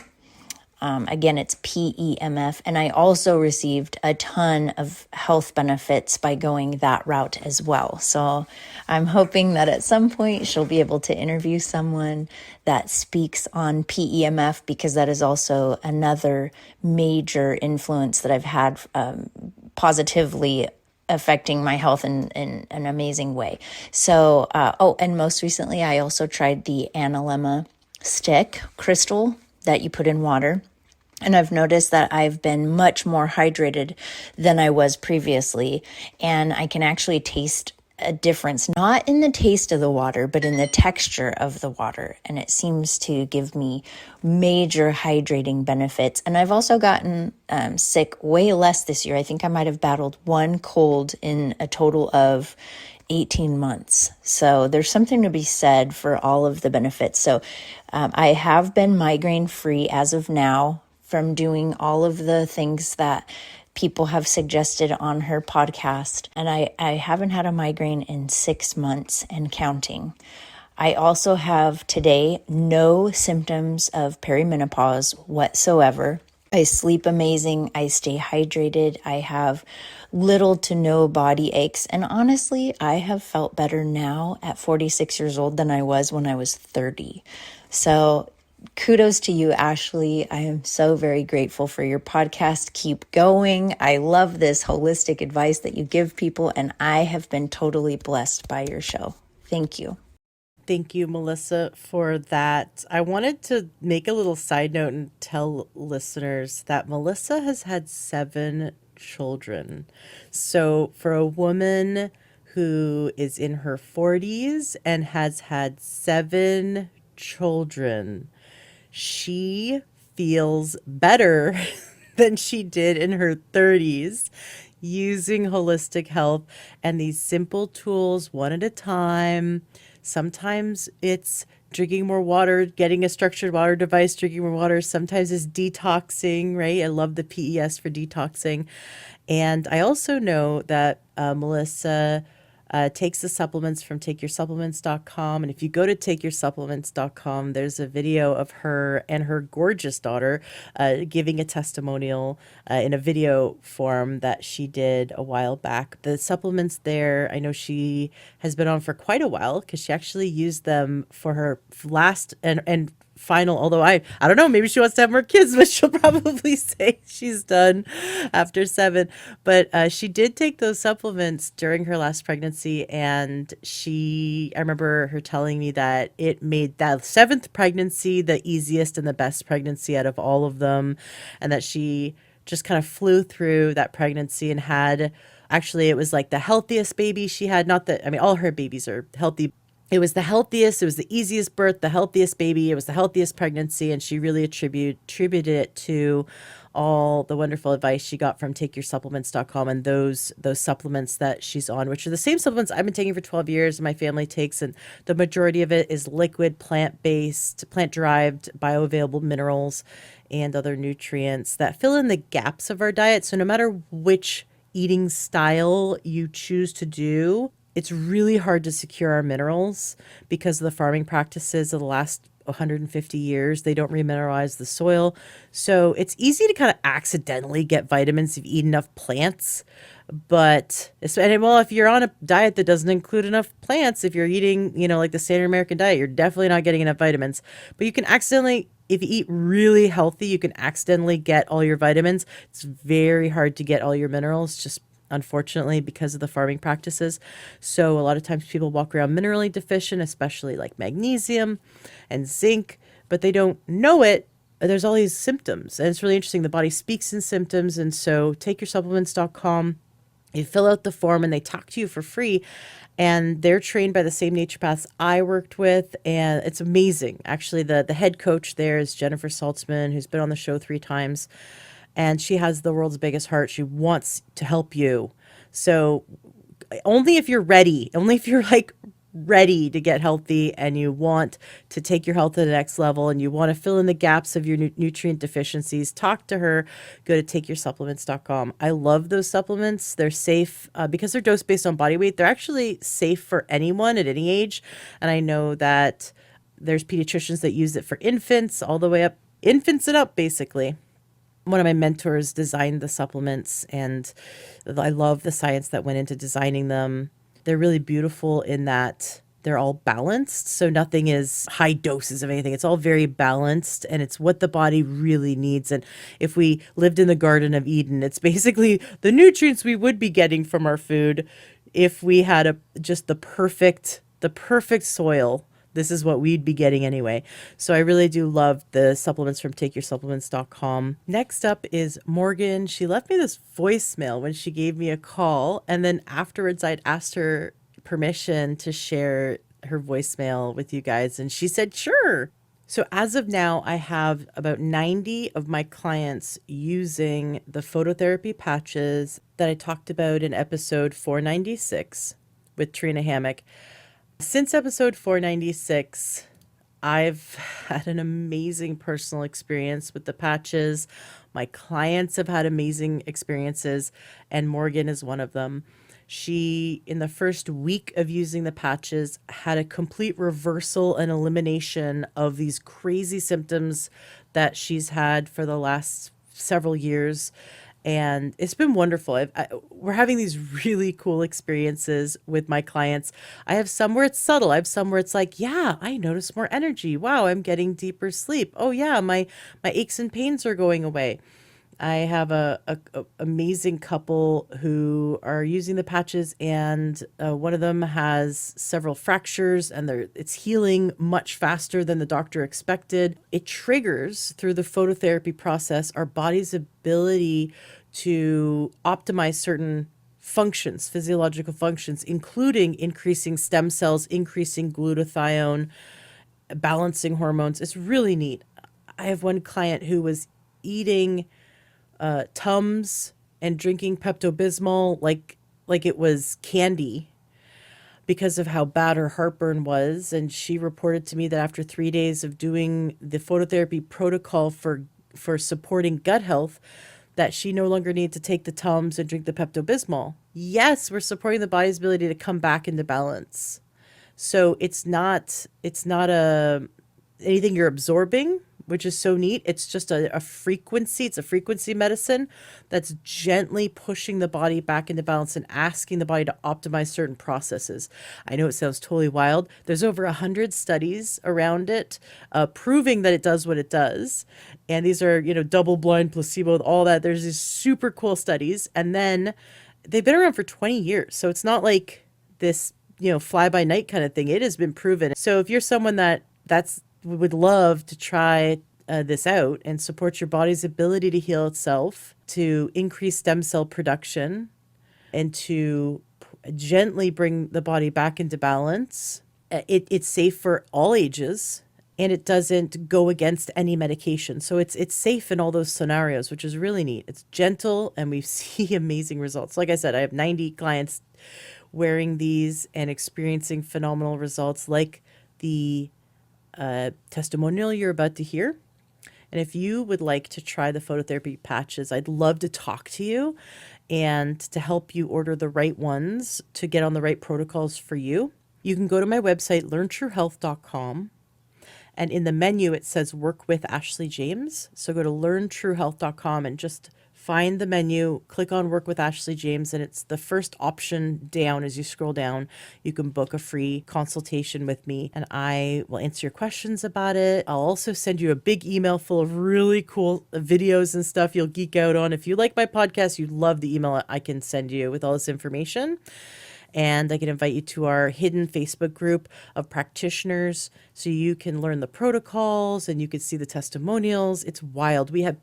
Again, it's PEMF. And I also received a ton of health benefits by going that route as well. So I'm hoping that at some point she'll be able to interview someone that speaks on PEMF, because that is also another major influence that I've had positively affecting my health in an amazing way. So, and most recently, I also tried the analemma stick crystal that you put in water. And I've noticed that I've been much more hydrated than I was previously. And I can actually taste a difference, not in the taste of the water, but in the texture of the water. And it seems to give me major hydrating benefits. And I've also gotten sick way less this year. I think I might have battled one cold in a total of 18 months. So there's something to be said for all of the benefits. So I have been migraine free as of now from doing all of the things that people have suggested on her podcast. And I haven't had a migraine in 6 months and counting. I also have today no symptoms of perimenopause whatsoever. I sleep amazing. I stay hydrated. I have little to no body aches. And honestly, I have felt better now at 46 years old than I was when I was 30. So kudos to you, Ashley. I am so very grateful for your podcast. Keep going. I love this holistic advice that you give people, and I have been totally blessed by your show. Thank you. Thank you, Melissa, for that. I wanted to make a little side note and tell listeners that Melissa has had 7 children. So for a woman who is in her 40s and has had 7 children, she feels better than she did in her 30s using holistic health and these simple tools one at a time. Sometimes it's drinking more water, getting a structured water device, drinking more water. Sometimes it's detoxing, right? I love the PES for detoxing. And I also know that Melissa takes the supplements from takeyoursupplements.com. And if you go to takeyoursupplements.com, there's a video of her and her gorgeous daughter giving a testimonial in a video form that she did a while back. The supplements there, I know she has been on for quite a while because she actually used them for her last and final, although I don't know, maybe she wants to have more kids, but she'll probably say she's done after 7. But she did take those supplements during her last pregnancy, and I remember her telling me that it made that 7th pregnancy the easiest and the best pregnancy out of all of them, and that she just kind of flew through that pregnancy and had, actually it was like the healthiest baby she had. Not that, I mean, all her babies are healthy. It was the healthiest, it was the easiest birth, the healthiest baby, it was the healthiest pregnancy, and she really attributed it to all the wonderful advice she got from takeyoursupplements.com and those supplements that she's on, which are the same supplements I've been taking for 12 years and my family takes, and the majority of it is liquid, plant-based, plant-derived, bioavailable minerals and other nutrients that fill in the gaps of our diet. So no matter which eating style you choose to do, it's really hard to secure our minerals because of the farming practices of the last 150 years. They don't remineralize the soil. So it's easy to kind of accidentally get vitamins if you eat enough plants. But, well, if you're on a diet that doesn't include enough plants, if you're eating, like the standard American diet, you're definitely not getting enough vitamins. But you can accidentally if you eat really healthy, you can accidentally get all your vitamins. It's very hard to get all your minerals, just unfortunately because of the farming practices. So a lot of times people walk around minerally deficient, especially like magnesium and zinc, but they don't know it. There's all these symptoms, and it's really interesting. The body speaks in symptoms, and so takeyoursupplements.com. You fill out the form and they talk to you for free, and they're trained by the same naturopaths I worked with, and it's amazing. Actually, the head coach there is Jennifer Saltzman, who's been on the show 3 times, and she has the world's biggest heart. She wants to help you. So only if you're ready, only if you're like ready to get healthy and you want to take your health to the next level and you want to fill in the gaps of your nutrient deficiencies, talk to her. Go to takeyoursupplements.com. I love those supplements. They're safe because they're dose based on body weight. They're actually safe for anyone at any age. And I know that there's pediatricians that use it for infants all the way up, infants and up basically. One of my mentors designed the supplements, and I love the science that went into designing them. They're really beautiful in that they're all balanced. So nothing is high doses of anything. It's all very balanced, and it's what the body really needs. And if we lived in the Garden of Eden, it's basically the nutrients we would be getting from our food if we had just the perfect soil. This is what we'd be getting anyway. So I really do love the supplements from takeyoursupplements.com. Next up is Morgan. She left me this voicemail when she gave me a call. And then afterwards, I'd asked her permission to share her voicemail with you guys. And she said, sure. So as of now, I have about 90 of my clients using the phototherapy patches that I talked about in episode 496 with Trina Hammock. Since episode 496, I've had an amazing personal experience with the patches. My clients have had amazing experiences, and Morgan is one of them. She, in the first week of using the patches, had a complete reversal and elimination of these crazy symptoms that she's had for the last several years. And it's been wonderful. We're having these really cool experiences with my clients. I have some where it's subtle. I have some where it's like, yeah, I notice more energy. Wow, I'm getting deeper sleep. Oh yeah, my aches and pains are going away. I have a amazing couple who are using the patches, and one of them has several fractures, and it's healing much faster than the doctor expected. It triggers through the phototherapy process our body's ability to optimize certain functions, physiological functions, including increasing stem cells, increasing glutathione, balancing hormones. It's really neat. I have one client who was eating Tums and drinking Pepto-Bismol like it was candy because of how bad her heartburn was. And she reported to me that after 3 days of doing the phototherapy protocol for supporting gut health, that she no longer needed to take the Tums and drink the Pepto-Bismol. Yes, we're supporting the body's ability to come back into balance. So it's not anything you're absorbing, which is so neat. It's just a frequency. It's a frequency medicine that's gently pushing the body back into balance and asking the body to optimize certain processes. I know it sounds totally wild. There's over 100 studies around it, proving that it does what it does. And these are, double-blind, placebo, all that. There's these super cool studies. And then they've been around for 20 years. So it's not like this, fly-by-night kind of thing. It has been proven. So if you're someone that's would love to try this out and support your body's ability to heal itself, to increase stem cell production, and to gently bring the body back into balance. It's safe for all ages, and it doesn't go against any medication. So it's safe in all those scenarios, which is really neat. It's gentle, and we see amazing results. Like I said, I have 90 clients wearing these and experiencing phenomenal results, like the testimonial you're about to hear. And if you would like to try the phototherapy patches, I'd love to talk to you and to help you order the right ones to get on the right protocols for you. You can go to my website, learntruehealth.com, and in the menu it says work with Ashley James. So go to learntruehealth.com and just find the menu, click on Work with Ashley James, and it's the first option down. As you scroll down, you can book a free consultation with me, and I will answer your questions about it. I'll also send you a big email full of really cool videos and stuff you'll geek out on. If you like my podcast, you'd love the email I can send you with all this information. And I can invite you to our hidden Facebook group of practitioners so you can learn the protocols and you can see the testimonials. It's wild. We have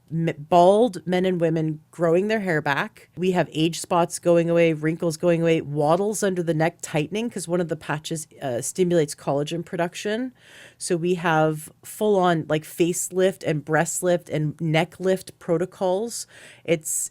bald men and women growing their hair back. We have age spots going away, wrinkles going away, wattles under the neck tightening because one of the patches stimulates collagen production. So we have full on like facelift and breast lift and neck lift protocols. It's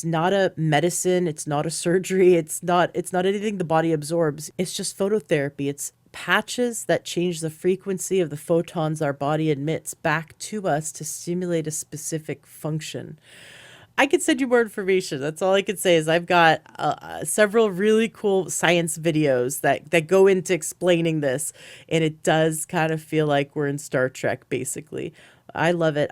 not a medicine. It's not a surgery. It's not anything the body absorbs. It's just phototherapy. It's patches that change the frequency of the photons our body emits back to us to stimulate a specific function. I could send you more information. That's all I could say is I've got several really cool science videos that go into explaining this. And it does kind of feel like we're in Star Trek, basically. I love it.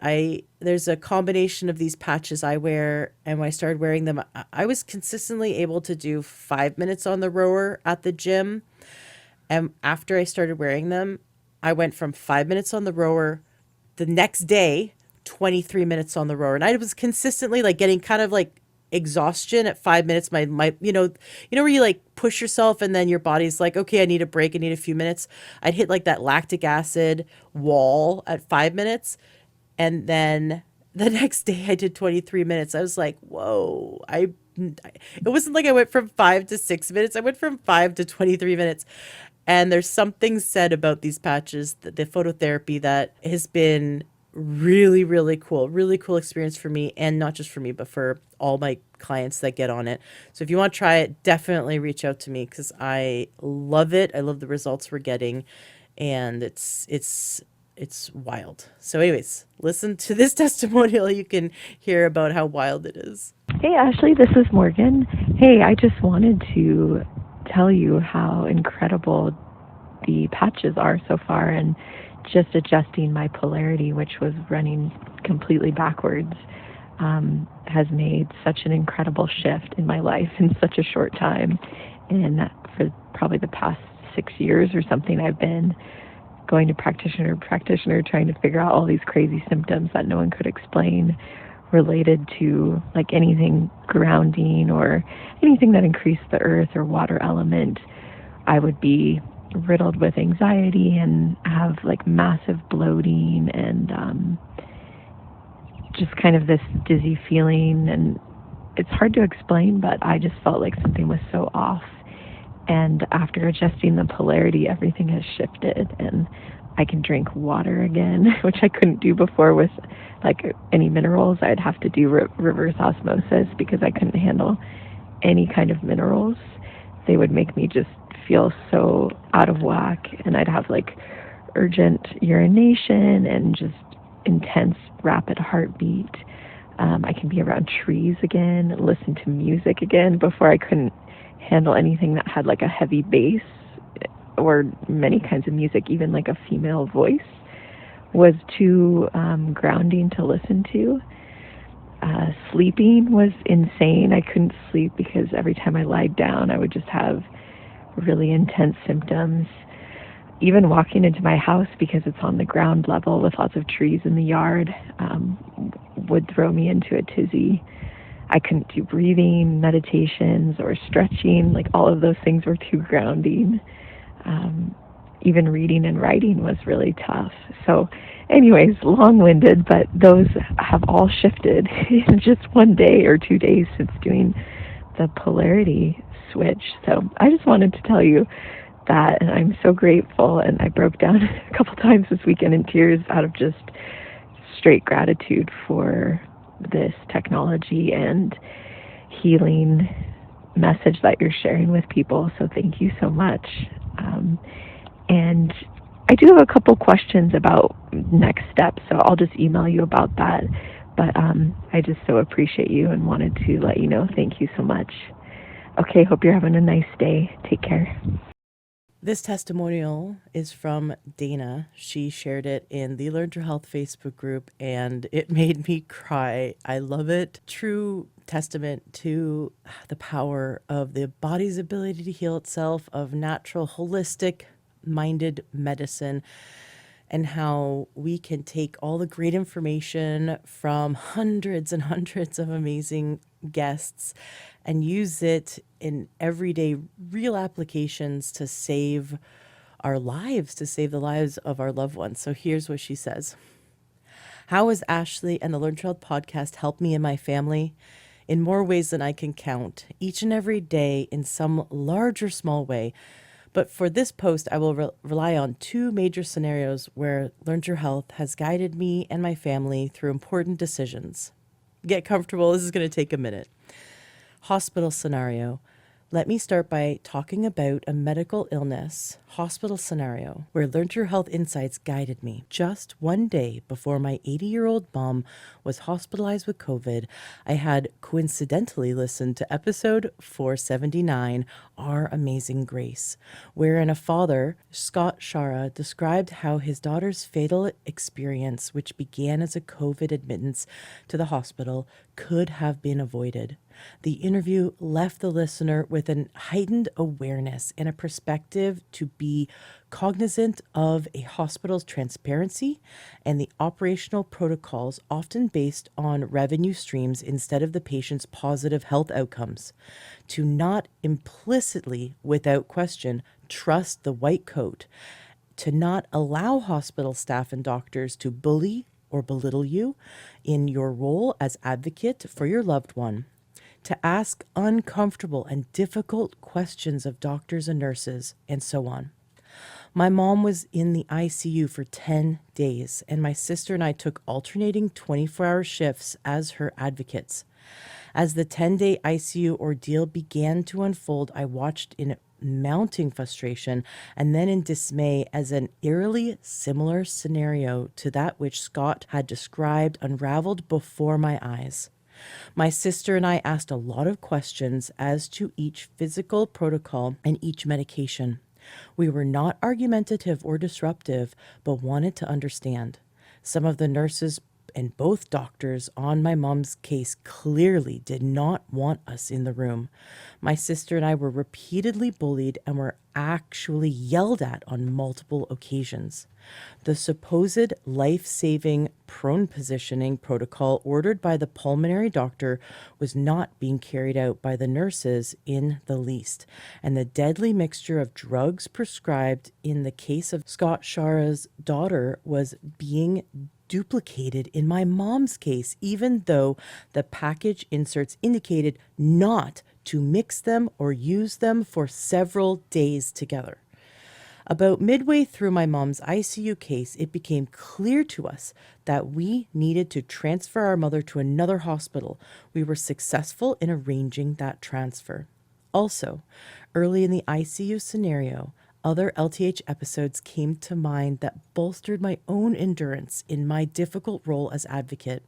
There's a combination of these patches I wear, and when I started wearing them, I was consistently able to do 5 minutes on the rower at the gym. And after I started wearing them, I went from 5 minutes on the rower the next day, 23 minutes on the rower. And I was consistently like getting kind of like exhaustion at 5 minutes. My where you like push yourself and then your body's like, okay, I need a break. I need a few minutes. I'd hit like that lactic acid wall at 5 minutes. And then the next day I did 23 minutes. I was like, whoa, it wasn't like I went from 5 to 6 minutes. I went from 5 to 23 minutes. And there's something said about these patches, the phototherapy, that has been really, really cool experience for me, and not just for me, but for all my clients that get on it. So if you want to try it, definitely reach out to me because I love it. I love the results we're getting, and it's wild. So anyways, listen to this testimonial. You can hear about how wild it is. Hey, Ashley, this is Morgan. Hey, I just wanted to tell you how incredible the patches are so far, and just adjusting my polarity, which was running completely backwards, has made such an incredible shift in my life in such a short time. And for probably the past 6 years or something, I've been going to practitioner, trying to figure out all these crazy symptoms that no one could explain related to like anything grounding or anything that increased the earth or water element. I would be riddled with anxiety and have like massive bloating and just kind of this dizzy feeling, and it's hard to explain, but I just felt like something was so off. And after adjusting the polarity, everything has shifted, and I can drink water again, which I couldn't do before with like any minerals. I'd have to do reverse osmosis because I couldn't handle any kind of minerals. They would make me just feel so out of whack, and I'd have like urgent urination and just intense rapid heartbeat. I can be around trees again, listen to music again. Before I couldn't handle anything that had like a heavy bass or many kinds of music. Even like a female voice was too grounding to listen to. Sleeping was insane. I couldn't sleep because every time I lied down, I would just have really intense symptoms. Even walking into my house, because it's on the ground level with lots of trees in the yard, would throw me into a tizzy. I couldn't do breathing, meditations, or stretching. Like all of those things were too grounding. Even reading and writing was really tough. So anyways, long-winded, but those have all shifted in just 1 day or 2 days since doing the polarity switch. So I just wanted to tell you that, and I'm so grateful. And I broke down a couple times this weekend in tears out of just straight gratitude for this technology and healing message that you're sharing with people. So thank you so much. And I do have a couple questions about next steps, so I'll just email you about that. But I just so appreciate you and wanted to let you know. Thank you so much. Okay, hope you're having a nice day. Take care. This testimonial is from Dana. She shared it in the Learn Your Health Facebook group and it made me cry. I love it. True testament to the power of the body's ability to heal itself, of natural, holistic minded medicine, and how we can take all the great information from hundreds and hundreds of amazing guests and use it in everyday real applications to save our lives, to save the lives of our loved ones. So here's what she says. How has Ashley and the Learn Child podcast helped me and my family? In more ways than I can count, each and every day in some large or small way. But for this post, I will rely on two major scenarios where Learn Your Health has guided me and my family through important decisions. Get comfortable. This is going to take a minute. Hospital scenario. Let me start by talking about a medical illness hospital scenario where Learn Your Health Insights guided me. Just one day before my 80-year-old mom was hospitalized with COVID, I had coincidentally listened to episode 479, Our Amazing Grace, wherein a father, Scott Shara, described how his daughter's fatal experience, which began as a COVID admittance to the hospital, could have been avoided. The interview left the listener with an heightened awareness and a perspective to be cognizant of a hospital's transparency and the operational protocols often based on revenue streams instead of the patient's positive health outcomes. To not implicitly, without question, trust the white coat. To not allow hospital staff and doctors to bully or belittle you in your role as advocate for your loved one. To ask uncomfortable and difficult questions of doctors and nurses, and so on. My mom was in the ICU for 10 days, and my sister and I took alternating 24-hour shifts as her advocates. As the 10-day ICU ordeal began to unfold, I watched in mounting frustration and then in dismay as an eerily similar scenario to that which Scott had described unraveled before my eyes. My sister and I asked a lot of questions as to each physical protocol and each medication. We were not argumentative or disruptive, but wanted to understand. Some of the nurses and both doctors on my mom's case clearly did not want us in the room. My sister and I were repeatedly bullied and were actually yelled at on multiple occasions. The supposed life-saving prone positioning protocol ordered by the pulmonary doctor was not being carried out by the nurses in the least, and the deadly mixture of drugs prescribed in the case of Scott Shara's daughter was being duplicated in my mom's case, even though the package inserts indicated not to mix them or use them for several days together. About midway through my mom's ICU case, it became clear to us that we needed to transfer our mother to another hospital. We were successful in arranging that transfer. Also, early in the ICU scenario, other LTH episodes came to mind that bolstered my own endurance in my difficult role as advocate.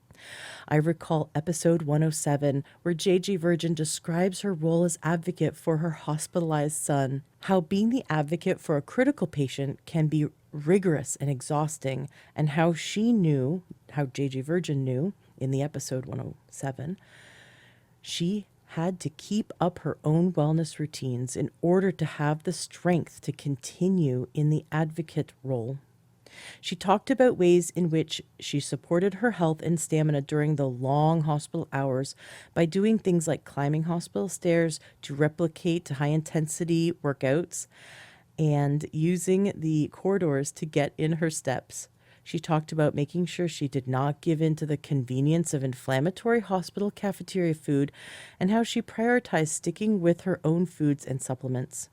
I recall episode 107, where JJ Virgin describes her role as advocate for her hospitalized son, how being the advocate for a critical patient can be rigorous and exhausting, and how JJ Virgin knew in the episode 107, she had to keep up her own wellness routines in order to have the strength to continue in the advocate role. She talked about ways in which she supported her health and stamina during the long hospital hours by doing things like climbing hospital stairs to replicate high-intensity workouts and using the corridors to get in her steps. She talked about making sure she did not give in to the convenience of inflammatory hospital cafeteria food and how she prioritized sticking with her own foods and supplements.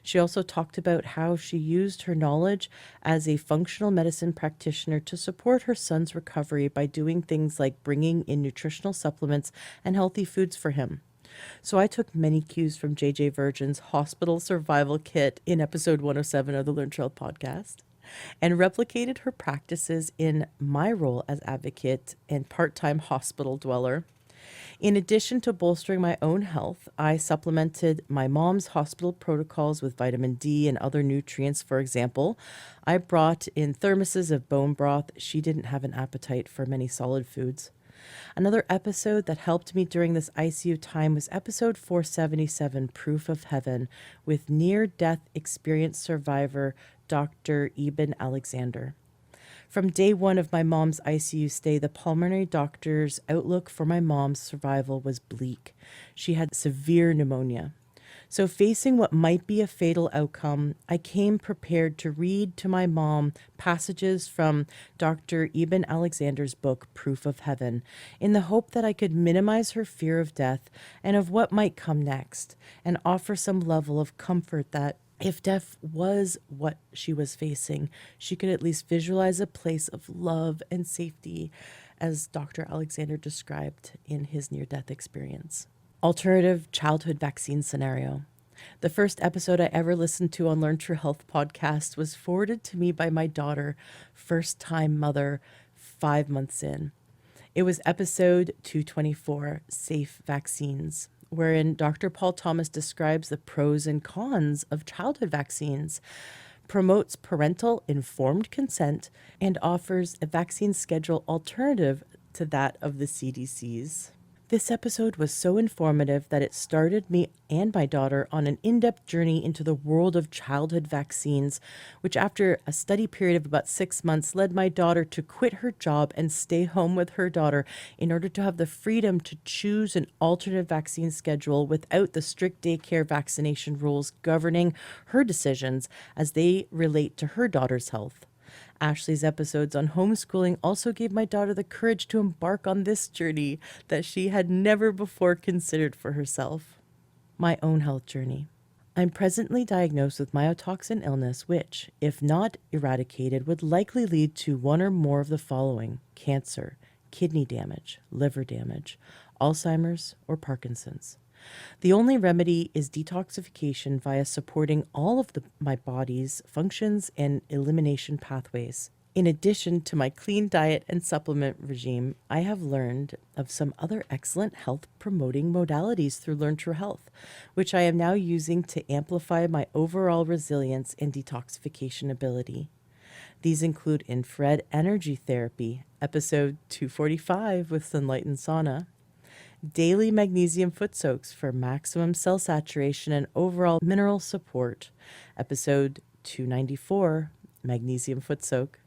She also talked about how she used her knowledge as a functional medicine practitioner to support her son's recovery by doing things like bringing in nutritional supplements and healthy foods for him. So I took many cues from JJ Virgin's hospital survival kit in episode 107 of the Learn Child podcast and replicated her practices in my role as advocate and part-time hospital dweller. In addition to bolstering my own health, I supplemented my mom's hospital protocols with vitamin D and other nutrients. For example, I brought in thermoses of bone broth. She didn't have an appetite for many solid foods. Another episode that helped me during this ICU time was episode 477, Proof of Heaven, with near-death experience survivor Dr. Eben Alexander. From day one of my mom's ICU stay, the pulmonary doctor's outlook for my mom's survival was bleak. She had severe pneumonia. So, facing what might be a fatal outcome, I came prepared to read to my mom passages from Dr. Eben Alexander's book, Proof of Heaven, in the hope that I could minimize her fear of death and of what might come next, and offer some level of comfort that if death was what she was facing, she could at least visualize a place of love and safety, as Dr. Alexander described in his near-death experience. Alternative childhood vaccine scenario. The first episode I ever listened to on Learn True Health podcast was forwarded to me by my daughter, first-time mother, 5 months in. It was episode 224, Safe Vaccines, wherein Dr. Paul Thomas describes the pros and cons of childhood vaccines, promotes parental informed consent, and offers a vaccine schedule alternative to that of the CDC's. This episode was so informative that it started me and my daughter on an in-depth journey into the world of childhood vaccines, which after a study period of about 6 months led my daughter to quit her job and stay home with her daughter in order to have the freedom to choose an alternative vaccine schedule without the strict daycare vaccination rules governing her decisions as they relate to her daughter's health. Ashley's episodes on homeschooling also gave my daughter the courage to embark on this journey that she had never before considered for herself. My own health journey. I'm presently diagnosed with mycotoxin illness, which, if not eradicated, would likely lead to one or more of the following: cancer, kidney damage, liver damage, Alzheimer's, or Parkinson's. The only remedy is detoxification via supporting all of my body's functions and elimination pathways. In addition to my clean diet and supplement regime, I have learned of some other excellent health promoting modalities through Learn True Health, which I am now using to amplify my overall resilience and detoxification ability. These include infrared energy therapy, episode 245 with Sunlight and Sauna, daily magnesium foot soaks for maximum cell saturation and overall mineral support, episode 294, magnesium foot soak,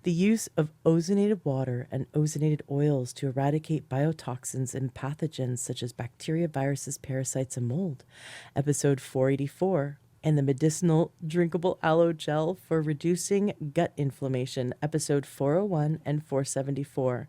the use of ozonated water and ozonated oils to eradicate biotoxins and pathogens such as bacteria, viruses, parasites, and mold, episode 484, and the medicinal drinkable aloe gel for reducing gut inflammation, episode 401 and 474,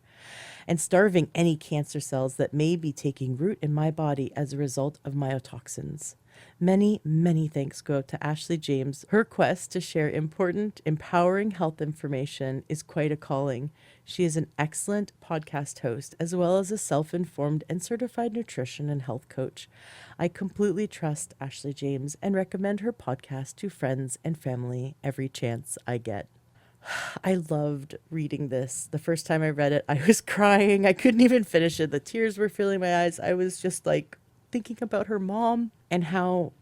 and starving any cancer cells that may be taking root in my body as a result of mycotoxins. Many, many thanks go out to Ashley James. Her quest to share important, empowering health information is quite a calling. She is an excellent podcast host, as well as a self-informed and certified nutrition and health coach. I completely trust Ashley James and recommend her podcast to friends and family every chance I get. I loved reading this. The first time I read it, I was crying. I couldn't even finish it. The tears were filling my eyes. I was just like thinking about her mom and how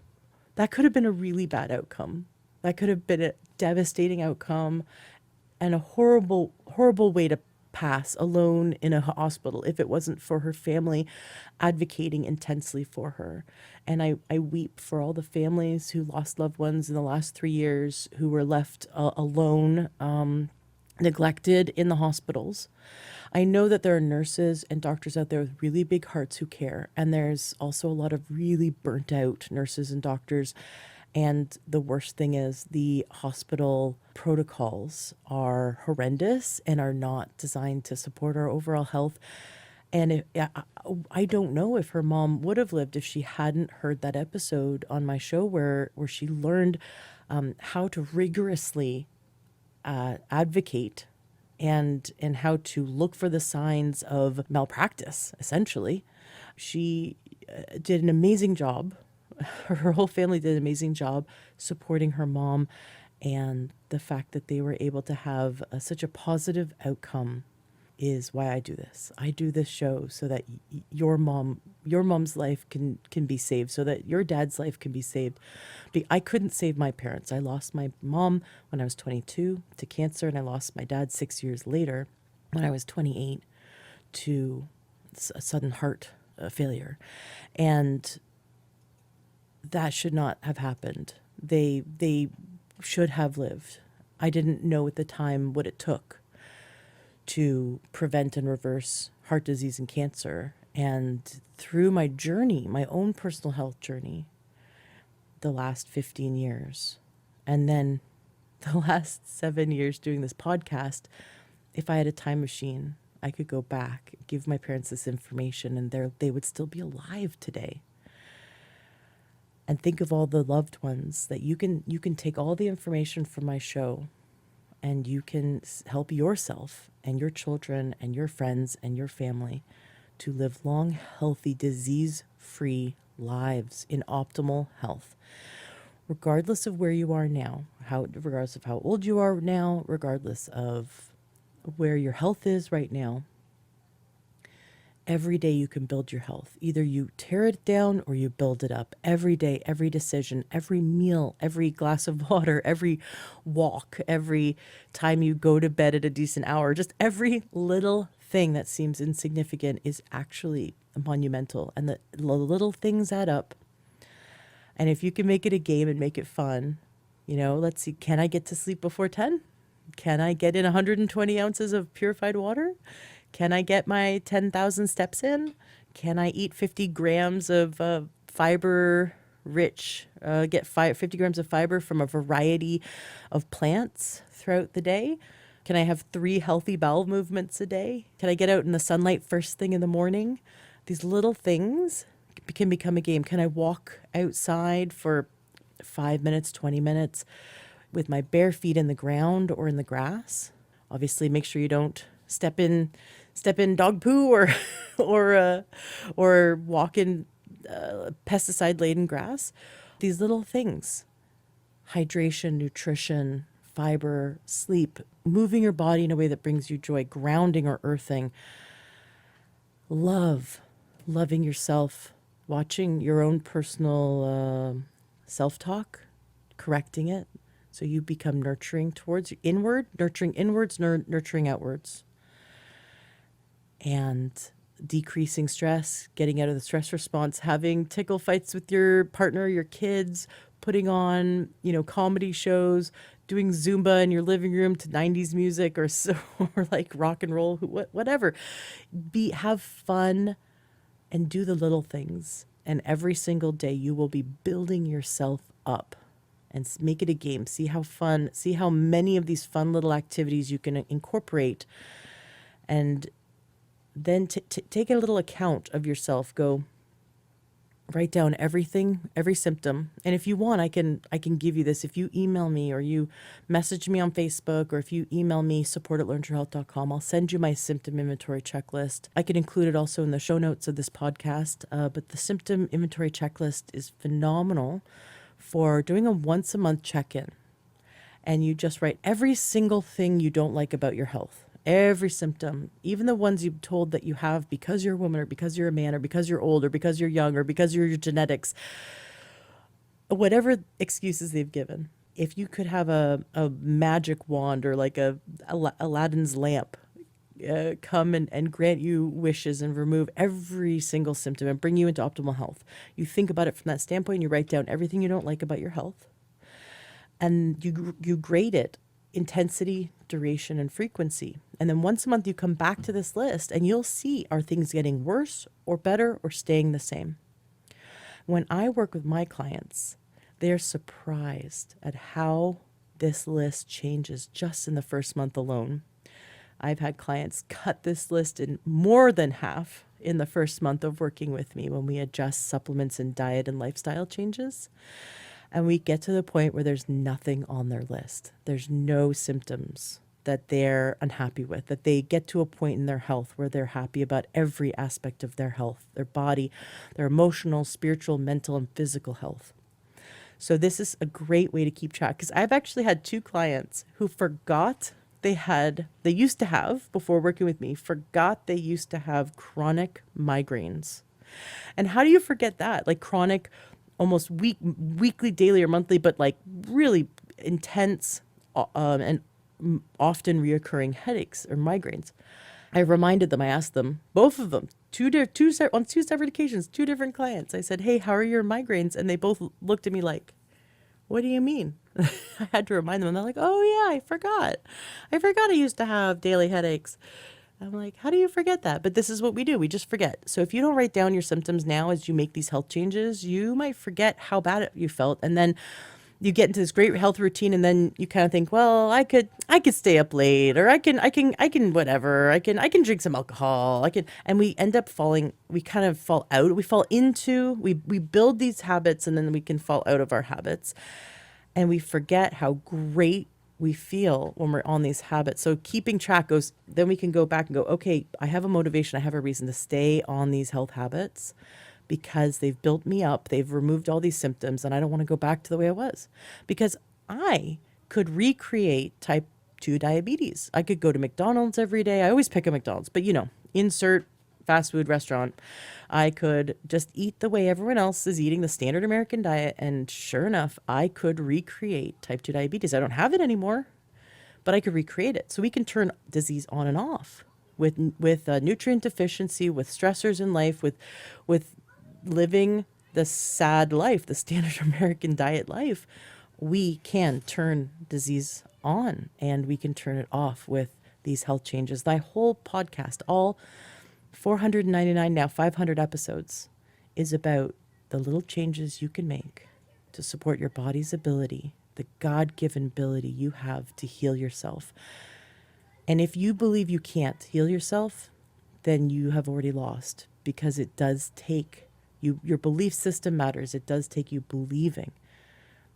that could have been a really bad outcome. That could have been a devastating outcome and a horrible, horrible way to pass alone in a hospital if it wasn't for her family advocating intensely for her. And I weep for all the families who lost loved ones in the last 3 years, who were left alone, neglected in the hospitals. I know that there are nurses and doctors out there with really big hearts who care. And there's also a lot of really burnt out nurses and doctors. And the worst thing is the hospital protocols are horrendous and are not designed to support our overall health. And I don't know if her mom would have lived if she hadn't heard that episode on my show where she learned how to rigorously advocate and how to look for the signs of malpractice, essentially. She did an amazing job. Her whole family did an amazing job supporting her mom, and the fact that they were able to have such a positive outcome is why I do this. I do this show so that your mom's life can be saved, so that your dad's life can be saved. I couldn't save my parents. I lost my mom when I was 22 to cancer, and I lost my dad 6 years later when I was 28 to a sudden heart failure. And that should not have happened. They should have lived. I didn't know at the time what it took to prevent and reverse heart disease and cancer. And through my journey, my own personal health journey, the last 15 years, and then the last 7 years doing this podcast, if I had a time machine, I could go back, give my parents this information, and they would still be alive today. And think of all the loved ones that you can take all the information from my show, and you can help yourself and your children and your friends and your family to live long, healthy, disease-free lives in optimal health. Regardless of where you are now, regardless of how old you are now, regardless of where your health is right now, every day you can build your health. Either you tear it down or you build it up. Every day, every decision, every meal, every glass of water, every walk, every time you go to bed at a decent hour, just every little thing that seems insignificant is actually monumental. And the little things add up. And if you can make it a game and make it fun, let's see, can I get to sleep before 10? Can I get in 120 ounces of purified water? Can I get my 10,000 steps in? Can I eat 50 grams of fiber-rich, 50 grams of fiber from a variety of plants throughout the day? Can I have 3 healthy bowel movements a day? Can I get out in the sunlight first thing in the morning? These little things can become a game. Can I walk outside for 5 minutes, 20 minutes with my bare feet in the ground or in the grass? Obviously, make sure you don't step in dog poo or walk in pesticide laden grass. These little things: hydration, nutrition, fiber, sleep, moving your body in a way that brings you joy, grounding or earthing, loving yourself, watching your own personal self-talk, correcting it so you become nurturing towards nurturing inwards, nurturing outwards. And decreasing stress, getting out of the stress response, having tickle fights with your partner, your kids, putting on, comedy shows, doing Zumba in your living room to 90s music or like rock and roll, whatever. Have fun and do the little things. And every single day you will be building yourself up, and make it a game. See how many of these fun little activities you can incorporate, and then take a little account of yourself. Go write down everything, every symptom. And if you want, I can give you this. If you email me or you message me on Facebook, or if you email me, support@learntruehealth.com, I'll send you my symptom inventory checklist. I can include it also in the show notes of this podcast. But the symptom inventory checklist is phenomenal for doing a once a month check-in. And you just write every single thing you don't like about your health. Every symptom, even the ones you've told that you have because you're a woman, or because you're a man, or because you're old, or because you're young, or because you're your genetics, whatever excuses they've given. If you could have a magic wand, or like a Aladdin's lamp, come and grant you wishes and remove every single symptom and bring you into optimal health. You think about it from that standpoint. You write down everything you don't like about your health, and you grade it: intensity, duration, and frequency. And then once a month you come back to this list, and you'll see, are things getting worse or better or staying the same? When I work with my clients, they're surprised at how this list changes just in the first month alone. I've had clients cut this list in more than half in the first month of working with me when we adjust supplements and diet and lifestyle changes. And we get to the point where there's nothing on their list. There's no symptoms that they're unhappy with, that they get to a point in their health where they're happy about every aspect of their health, their body, their emotional, spiritual, mental, and physical health. So this is a great way to keep track, because I've actually had 2 clients who forgot they used to have, before working with me, forgot they used to have chronic migraines. And how do you forget that? Like chronic, almost weekly, daily, or monthly, but like really intense and often reoccurring headaches or migraines. I reminded them, I asked them, both of them, on two separate occasions, two different clients. I said, hey, how are your migraines? And they both looked at me like, what do you mean? I had to remind them. And they're like, oh, yeah, I forgot. I used to have daily headaches. I'm like, how do you forget that? But this is what we do. We just forget. So if you don't write down your symptoms now as you make these health changes, you might forget how bad you felt. And then you get into this great health routine, and then you kind of think, well, I could stay up late, or I can whatever. I can drink some alcohol. And we end up we kind of fall out. We build these habits, and then we can fall out of our habits. And we forget how great we feel when we're on these habits. So keeping track then we can go back and go, okay, I have a motivation. I have a reason to stay on these health habits because they've built me up. They've removed all these symptoms, and I don't want to go back to the way I was, because I could recreate type 2 diabetes. I could go to McDonald's every day. I always pick a McDonald's, but insert fast food restaurant. I could just eat the way everyone else is eating, the standard American diet. And sure enough, I could recreate type 2 diabetes. I don't have it anymore, but I could recreate it. So we can turn disease on and off with nutrient deficiency, with stressors in life, with living the sad life, the standard American diet life. We can turn disease on, and we can turn it off with these health changes. My whole podcast, all 499 now, 500 episodes, is about the little changes you can make to support your body's ability, the God-given ability you have to heal yourself. And if you believe you can't heal yourself, then you have already lost, because it does take your belief system matters. It does take you believing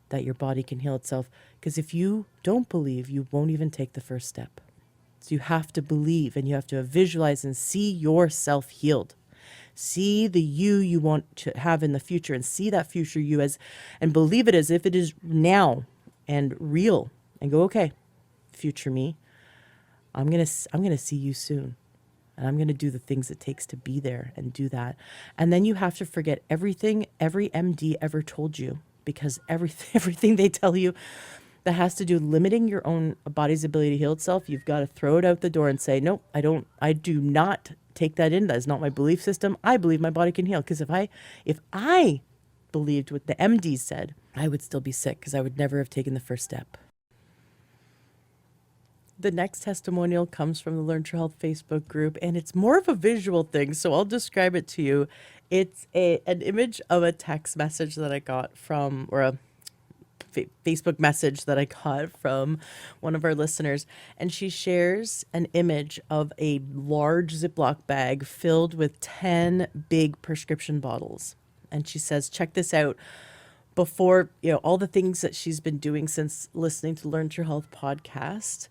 that your body can heal itself, because if you don't believe, you won't even take the first step. So you have to believe, and you have to visualize and see yourself healed. See the you want to have in the future, and see that future you and believe it as if it is now and real, and go, okay, future me, I'm going to see you soon. And I'm going to do the things it takes to be there and do that. And then you have to forget everything every MD ever told you, because everything they tell you that has to do limiting your own body's ability to heal itself, you've got to throw it out the door and say, nope, I do not take that in. That is not my belief system. I believe my body can heal. Because if I believed what the MDs said, I would still be sick, because I would never have taken the first step. The next testimonial comes from the Learn True Health Facebook group, and it's more of a visual thing, so I'll describe it to you. It's an image of a text message that I got from, or a Facebook message that I got from one of our listeners, and she shares an image of a large Ziploc bag filled with 10 big prescription bottles. And she says, check this out. Before, all the things that she's been doing since listening to Learn True Health podcast,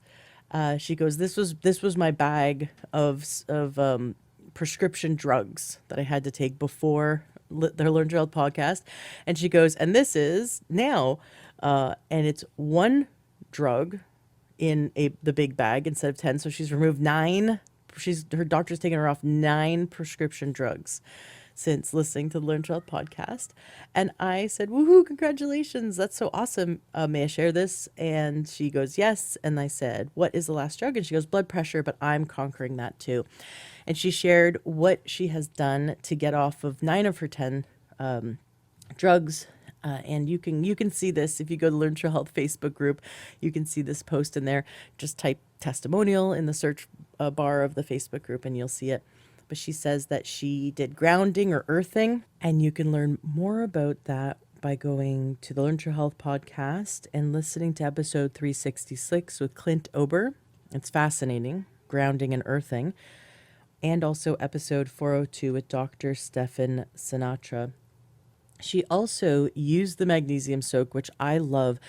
she goes, this was my bag of prescription drugs that I had to take before the Learn True Health podcast. And she goes, and this is now, and it's one drug in the big bag instead of 10. So she's removed 9. Her doctor's taken her off 9 prescription drugs since listening to the Learn True Health podcast. And I said, woohoo, congratulations. That's so awesome. May I share this? And she goes, yes. And I said, what is the last drug? And she goes, blood pressure, but I'm conquering that too. And she shared what she has done to get off of 9 of her 10 drugs. And you can see this if you go to Learn True Health Facebook group. You can see this post in there. Just type testimonial in the search bar of the Facebook group, and you'll see it. But she says that she did grounding or earthing, and you can learn more about that by going to the Learn True Health podcast and listening to episode 366 with Clint Ober. It's fascinating, grounding and earthing. And also episode 402 with Dr. Stefan Sinatra. She also used the magnesium soak, which I love.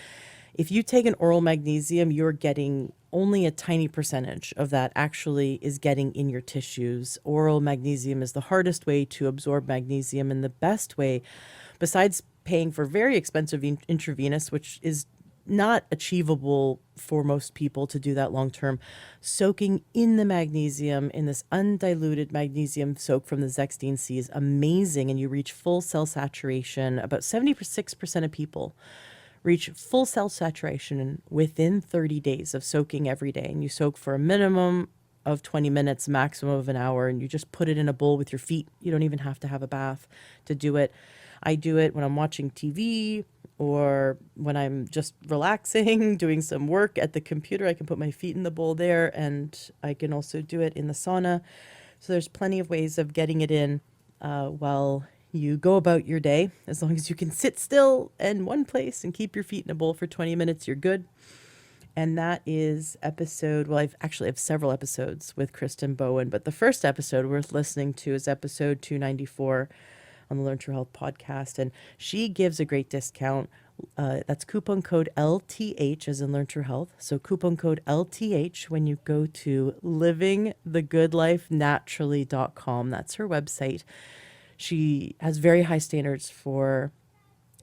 If you take an oral magnesium, you're getting only a tiny percentage of that actually is getting in your tissues. Oral magnesium is the hardest way to absorb magnesium, and the best way, besides paying for very expensive intravenous, which is not achievable for most people to do that long term. Soaking in the magnesium in this undiluted magnesium soak from the Zextine C is amazing, and you reach full cell saturation. About 76% of people reach full cell saturation within 30 days of soaking every day. And you soak for a minimum of 20 minutes, maximum of an hour, and you just put it in a bowl with your feet. You don't even have to have a bath to do it. I do it when I'm watching TV or when I'm just relaxing, doing some work at the computer. I can put my feet in the bowl there, and I can also do it in the sauna. So there's plenty of ways of getting it in while you go about your day. As long as you can sit still in one place and keep your feet in a bowl for 20 minutes, you're good. And that is episode, well, I have several episodes with Kristen Bowen, but the first episode worth listening to is episode 294 on the Learn True Health podcast. And she gives a great discount. That's coupon code LTH as in Learn True Health. So coupon code LTH when you go to livingthegoodlifenaturally.com. That's her website. She has very high standards for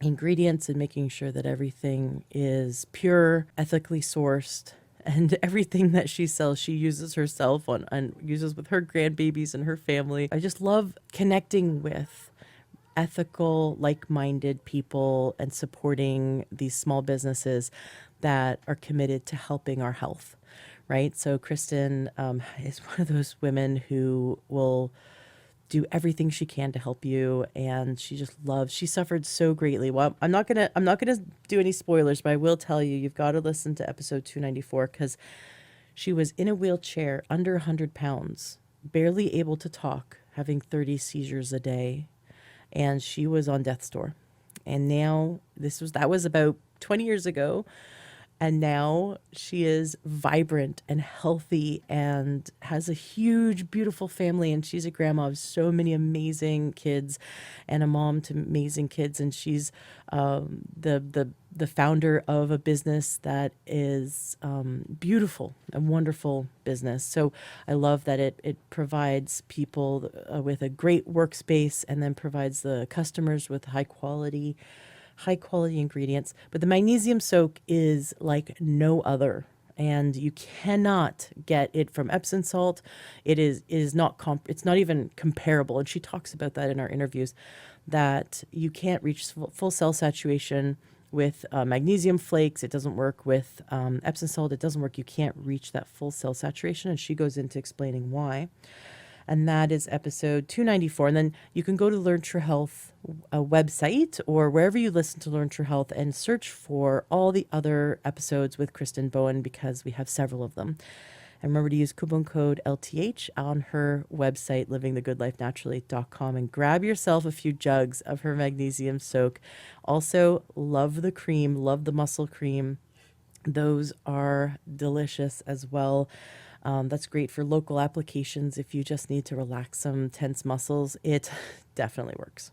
ingredients and making sure that everything is pure, ethically sourced, and everything that she sells, she uses herself on and uses with her grandbabies and her family. I just love connecting with ethical, like-minded people and supporting these small businesses that are committed to helping our health, right? So Kristen is one of those women who will do everything she can to help you, and she suffered so greatly. Well, I'm not gonna do any spoilers, but I will tell you, you've got to listen to episode 294 because she was in a wheelchair, under 100 pounds, barely able to talk, having 30 seizures a day, and she was on death's door. And now that was about 20 years ago. And now she is vibrant and healthy and has a huge, beautiful family. And she's a grandma of so many amazing kids and a mom to amazing kids. And she's the founder of a business that is beautiful, a wonderful business. So I love that it provides people with a great workspace and then provides the customers with high quality ingredients. But the magnesium soak is like no other, and you cannot get it from Epsom salt. It's not even comparable, and she talks about that in our interviews, that you can't reach full cell saturation with magnesium flakes. It doesn't work with Epsom salt. It doesn't work. You can't reach that full cell saturation, and she goes into explaining why. And that is episode 294. And then you can go to Learn True Health website or wherever you listen to Learn True Health and search for all the other episodes with Kristen Bowen, because we have several of them. And remember to use coupon code LTH on her website, livingthegoodlifenaturally.com, and grab yourself a few jugs of her magnesium soak. Also, love the cream, love the muscle cream. Those are delicious as well. That's great for local applications. If you just need to relax some tense muscles, it definitely works.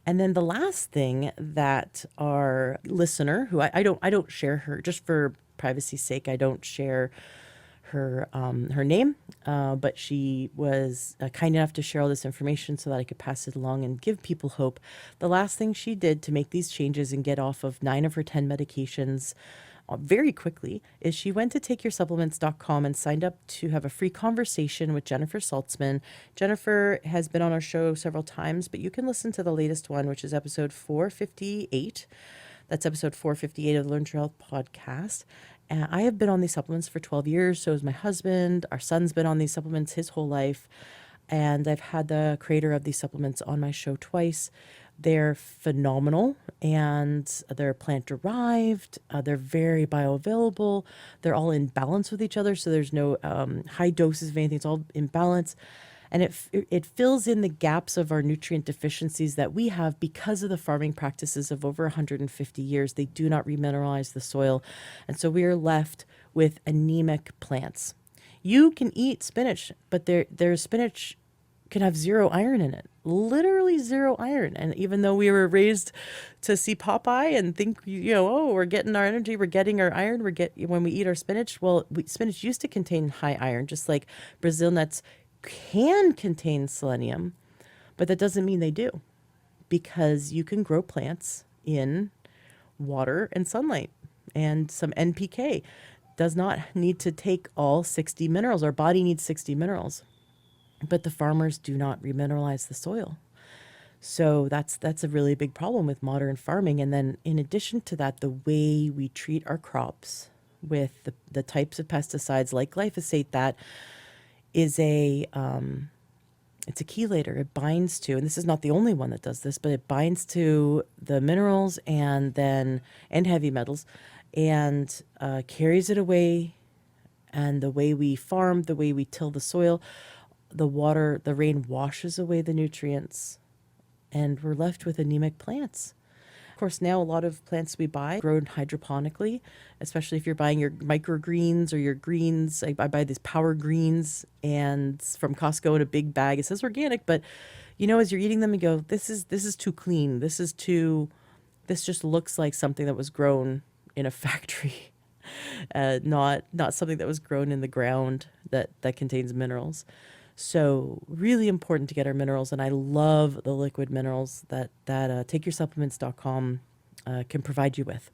And then the last thing that our listener, who I don't share her, just for privacy's sake, I don't share her name, but she was kind enough to share all this information so that I could pass it along and give people hope. The last thing she did to make these changes and get off of 9 of her 10 medications very quickly is she went to takeyoursupplements.com and signed up to have a free conversation with Jennifer Saltzman. Jennifer has been on our show several times, but you can listen to the latest one, which is episode 458. That's episode 458 of the Learn True Health podcast. And I have been on these supplements for 12 years. So has my husband. Our son's been on these supplements his whole life. And I've had the creator of these supplements on my show twice. They're phenomenal, and they're plant-derived. They're very bioavailable. They're all in balance with each other, so there's no high doses of anything. It's all in balance. And it fills in the gaps of our nutrient deficiencies that we have because of the farming practices of over 150 years. They do not remineralize the soil. And so we are left with anemic plants. You can eat spinach, but there's spinach can have zero iron in it, literally zero iron. And even though we were raised to see Popeye and think, oh, we're getting our energy, we're getting our iron, when we eat our spinach, spinach used to contain high iron, just like Brazil nuts can contain selenium, but that doesn't mean they do, because you can grow plants in water and sunlight. and some NPK. Does not need to take all 60 minerals. Our body needs 60 minerals, but the farmers do not remineralize the soil. So that's a really big problem with modern farming. And then in addition to that, the way we treat our crops with the types of pesticides like glyphosate, that is it's a chelator. It binds to, and this is not the only one that does this, but it binds to the minerals and heavy metals, and carries it away. And the way we farm, the way we till the soil, the water, the rain washes away the nutrients, and we're left with anemic plants. Of course, now a lot of plants we buy grown hydroponically, especially if you're buying your microgreens or your greens. I buy these power greens and from Costco in a big bag. It says organic, but as you're eating them, you go, this is too clean. This just looks like something that was grown in a factory, not something that was grown in the ground that contains minerals. So really important to get our minerals, and I love the liquid minerals that takeyoursupplements.com can provide you with.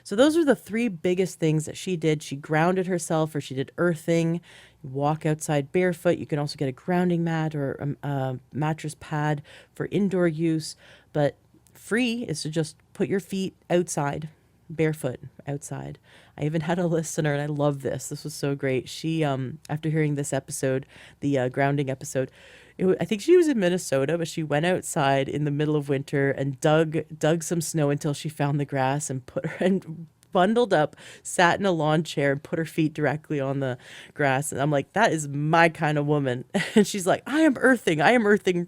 So those are the three biggest things that she did. She grounded herself, or she did earthing. Walk outside barefoot. You can also get a grounding mat or a mattress pad for indoor use, but free is to just put your feet outside, barefoot outside. I even had a listener, and I love this. This was so great. She, after hearing this episode, the grounding episode, I think she was in Minnesota, but she went outside in the middle of winter and dug some snow until she found the grass, and bundled up, sat in a lawn chair, and put her feet directly on the grass. And I'm like, that is my kind of woman. And she's like, I am earthing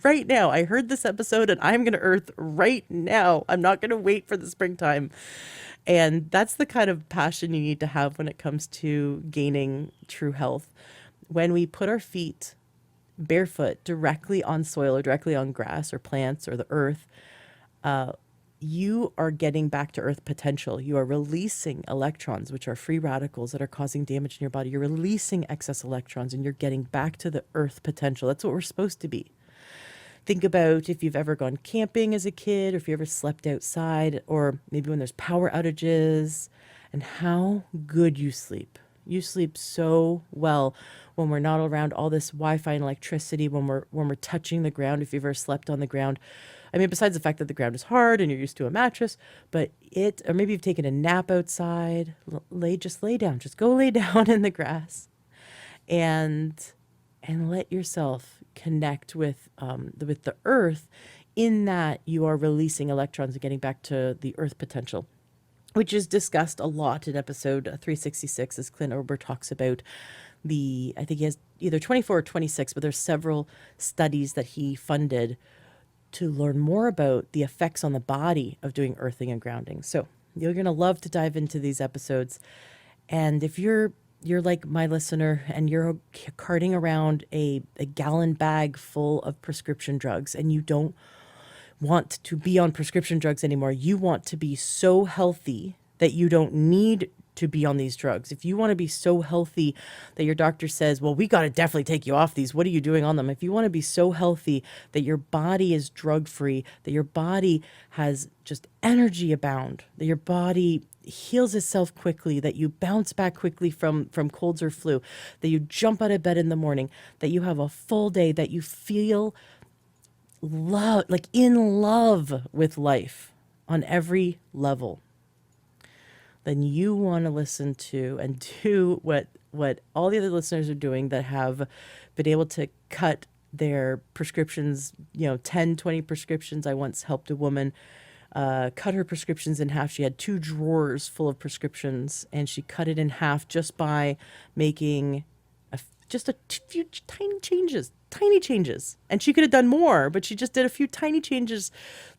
right now. I heard this episode, and I'm going to earth right now. I'm not going to wait for the springtime. And that's the kind of passion you need to have when it comes to gaining true health. When we put our feet barefoot directly on soil or directly on grass or plants or the earth, you are getting back to earth potential. You are releasing electrons, which are free radicals that are causing damage in your body. You're releasing excess electrons, and you're getting back to the earth potential. That's what we're supposed to be. Think about if you've ever gone camping as a kid, or if you ever slept outside, or maybe when there's power outages, and how good you sleep. You sleep so well when we're not around all this Wi-Fi and electricity, when we're touching the ground. If you've ever slept on the ground, I mean, besides the fact that the ground is hard and you're used to a mattress, or maybe you've taken a nap outside, just lay down, just go lay down in the grass, and let yourself connect with the earth, in that you are releasing electrons and getting back to the earth potential, which is discussed a lot in episode 366, as Clint Ober talks about I think he has either 24 or 26, but there's several studies that he funded to learn more about the effects on the body of doing earthing and grounding. So you're going to love to dive into these episodes. And if you're like my listener, and you're carting around a gallon bag full of prescription drugs, and you don't want to be on prescription drugs anymore, you want to be so healthy that you don't need to be on these drugs. If you want to be so healthy that your doctor says, well, we got to definitely take you off these, what are you doing on them? If you want to be so healthy that your body is drug free, that your body has just energy abound, that your body heals itself quickly, that you bounce back quickly from colds or flu, that you jump out of bed in the morning, that you have a full day, that you feel in love with life on every level, then you want to listen to and do what all the other listeners are doing that have been able to cut their prescriptions, 10, 20 prescriptions. I once helped a woman cut her prescriptions in half. She had 2 drawers full of prescriptions, and she cut it in half just by making just a few tiny changes. And she could have done more, but she just did a few tiny changes.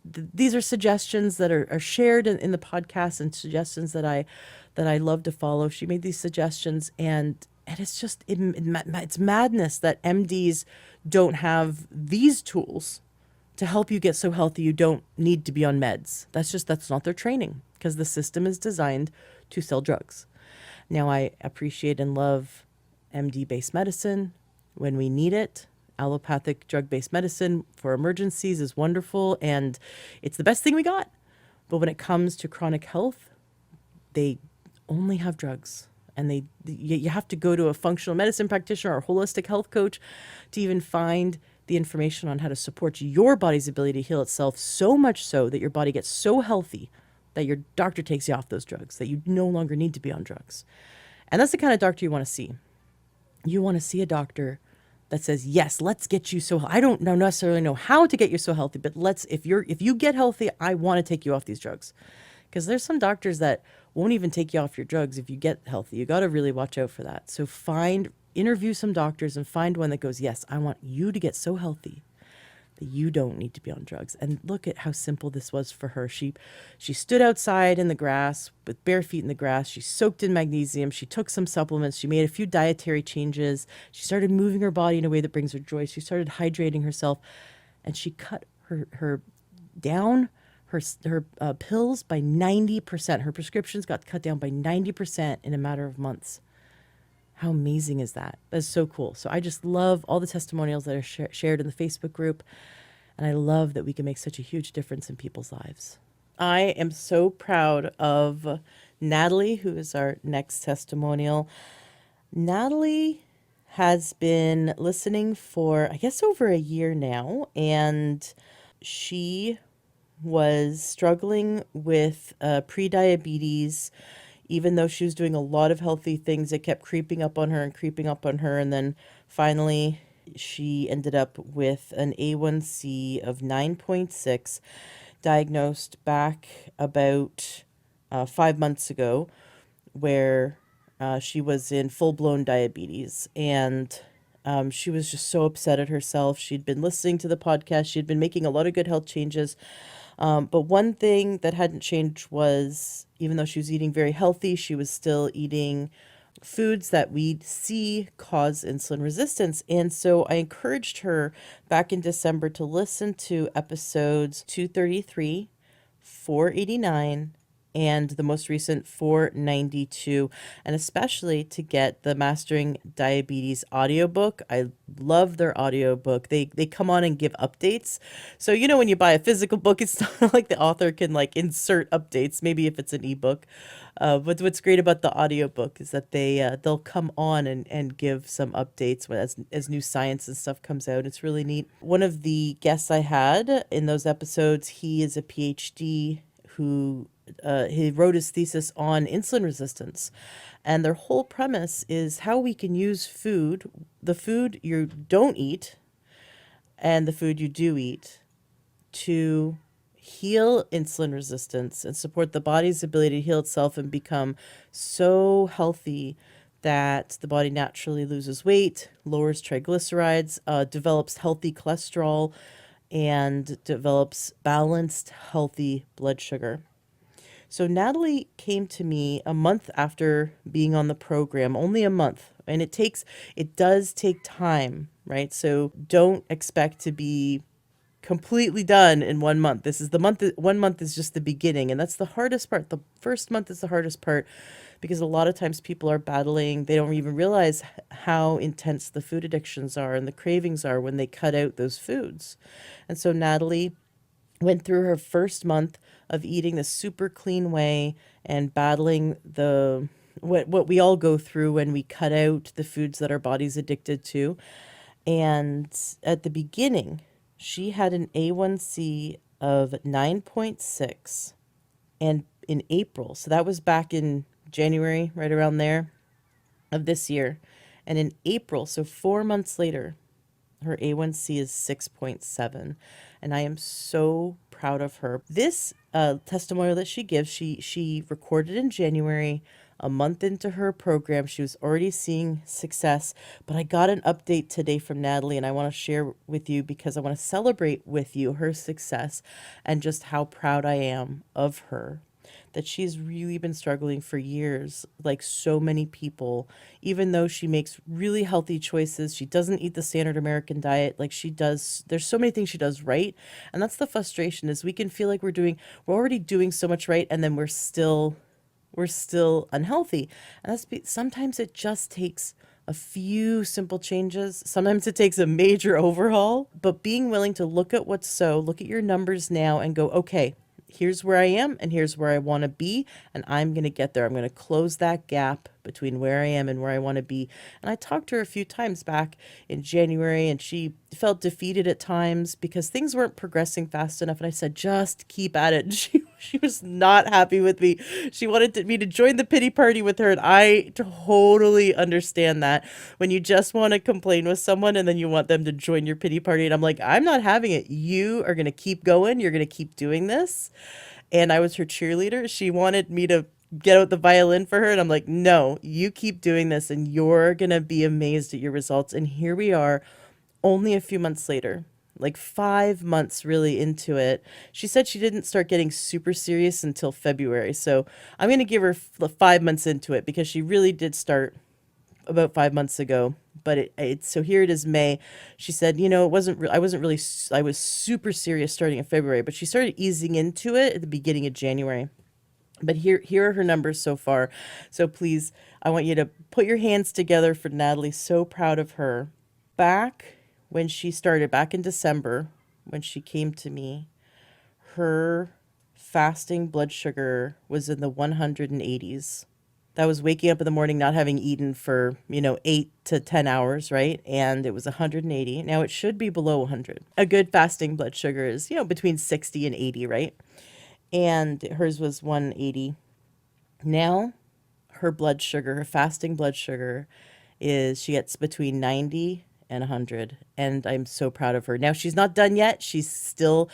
These are suggestions that are shared in the podcast, and suggestions that I love to follow. She made these suggestions, and it's just, it's madness that MDs don't have these tools to help you get so healthy you don't need to be on meds. That's not their training, because the system is designed to sell drugs. Now, I appreciate and love MD-based medicine when we need it. Allopathic drug-based medicine for emergencies is wonderful, and it's the best thing we got. But when it comes to chronic health, they only have drugs. And you have to go to a functional medicine practitioner or holistic health coach to even find the information on how to support your body's ability to heal itself, so much so that your body gets so healthy that your doctor takes you off those drugs, that you no longer need to be on drugs. And that's the kind of doctor you want to see. You want to see a doctor that says, yes, let's get you so, I don't necessarily know how to get you so healthy, but if you get healthy, I want to take you off these drugs. Because there's some doctors that won't even take you off your drugs if you get healthy. You got to really watch out for that. So interview some doctors and find one that goes, yes, I want you to get so healthy that you don't need to be on drugs. And look at how simple this was for her. She stood outside in the grass with bare feet in the grass. She soaked in magnesium. She took some supplements. She made a few dietary changes. She started moving her body in a way that brings her joy. She started hydrating herself, and she cut her down her pills by 90%. Her prescriptions got cut down by 90% in a matter of months. How amazing is that? That's so cool. So I just love all the testimonials that are shared in the Facebook group. And I love that we can make such a huge difference in people's lives. I am so proud of Natalie, who is our next testimonial. Natalie has been listening for, I guess, over a year now. And she was struggling with pre-diabetes. Even though she was doing a lot of healthy things, it kept creeping up on her. And then finally, she ended up with an A1C of 9.6, diagnosed back about 5 months ago, where she was in full-blown diabetes. And she was just so upset at herself. She'd been listening to the podcast. She'd been making a lot of good health changes. But one thing that hadn't changed was, even though she was eating very healthy, she was still eating foods that we see cause insulin resistance. And so I encouraged her back in December to listen to episodes 233, 489, and the most recent 492, and especially to get the Mastering Diabetes audiobook. I love their audiobook. They come on and give updates. So, when you buy a physical book, it's not like the author can insert updates, maybe if it's an ebook. But what's great about the audiobook is that they'll come on and give some updates as new science and stuff comes out. It's really neat. One of the guests I had in those episodes, he is a PhD who he wrote his thesis on insulin resistance. And their whole premise is how we can use food, the food you don't eat and the food you do eat, to heal insulin resistance and support the body's ability to heal itself and become so healthy that the body naturally loses weight, lowers triglycerides, develops healthy cholesterol, and develops balanced, healthy blood sugar. So Natalie came to me a month after being on the program, only a month. And it does take time, right? So don't expect to be completely done in 1 month. This is 1 month is just the beginning. And that's the hardest part. The first month is the hardest part because a lot of times people are battling. They don't even realize how intense the food addictions are and the cravings are when they cut out those foods. And so Natalie went through her first month of eating the super clean way and battling what we all go through when we cut out the foods that our body's addicted to. And at the beginning, she had an A1C of 9.6. And in April, so that was back in January, right around there of this year. And in April, so 4 months later, her A1C is 6.7. And I am so proud of her. This testimonial that she gives, she recorded in January. A month into her program, she was already seeing success. But I got an update today from Natalie, and I want to share with you because I want to celebrate with you her success and just how proud I am of her. That she's really been struggling for years, like so many people, even though she makes really healthy choices. She doesn't eat the standard American diet like she does. There's so many things she does right. And that's the frustration, is we can feel like we're already doing so much right, and then we're still unhealthy. And sometimes it just takes a few simple changes. Sometimes it takes a major overhaul, but being willing to look at look at your numbers now and go, okay, here's where I am and here's where I want to be, and I'm going to get there. I'm going to close that gap between where I am and where I want to be. And I talked to her a few times back in January, and she felt defeated at times because things weren't progressing fast enough. And I said, just keep at it. And she was not happy with me. She wanted me to join the pity party with her. And I totally understand that when you just want to complain with someone and then you want them to join your pity party. And I'm like, I'm not having it. You are going to keep going. You're going to keep doing this. And I was her cheerleader. She wanted me to get out the violin for her. And I'm like, no, you keep doing this and you're going to be amazed at your results. And here we are only a few months later, like 5 months really into it. She said she didn't start getting super serious until February. So I'm going to give her 5 months into it because she really did start about 5 months ago. But so here it is, May. She said, it wasn't, I wasn't really, I was super serious starting in February, but she started easing into it at the beginning of January. But here are her numbers so far. So please, I want you to put your hands together for Natalie. So proud of her. Back when she started, back in December, when she came to me, her fasting blood sugar was in the 180s. That was waking up in the morning, not having eaten for, 8 to 10 hours, right? And it was 180. Now it should be below 100. A good fasting blood sugar is, between 60 and 80, right? And hers was 180. Now her blood sugar, her fasting blood sugar she gets between 90 and 100. And I'm so proud of her. Now she's not done yet. She's still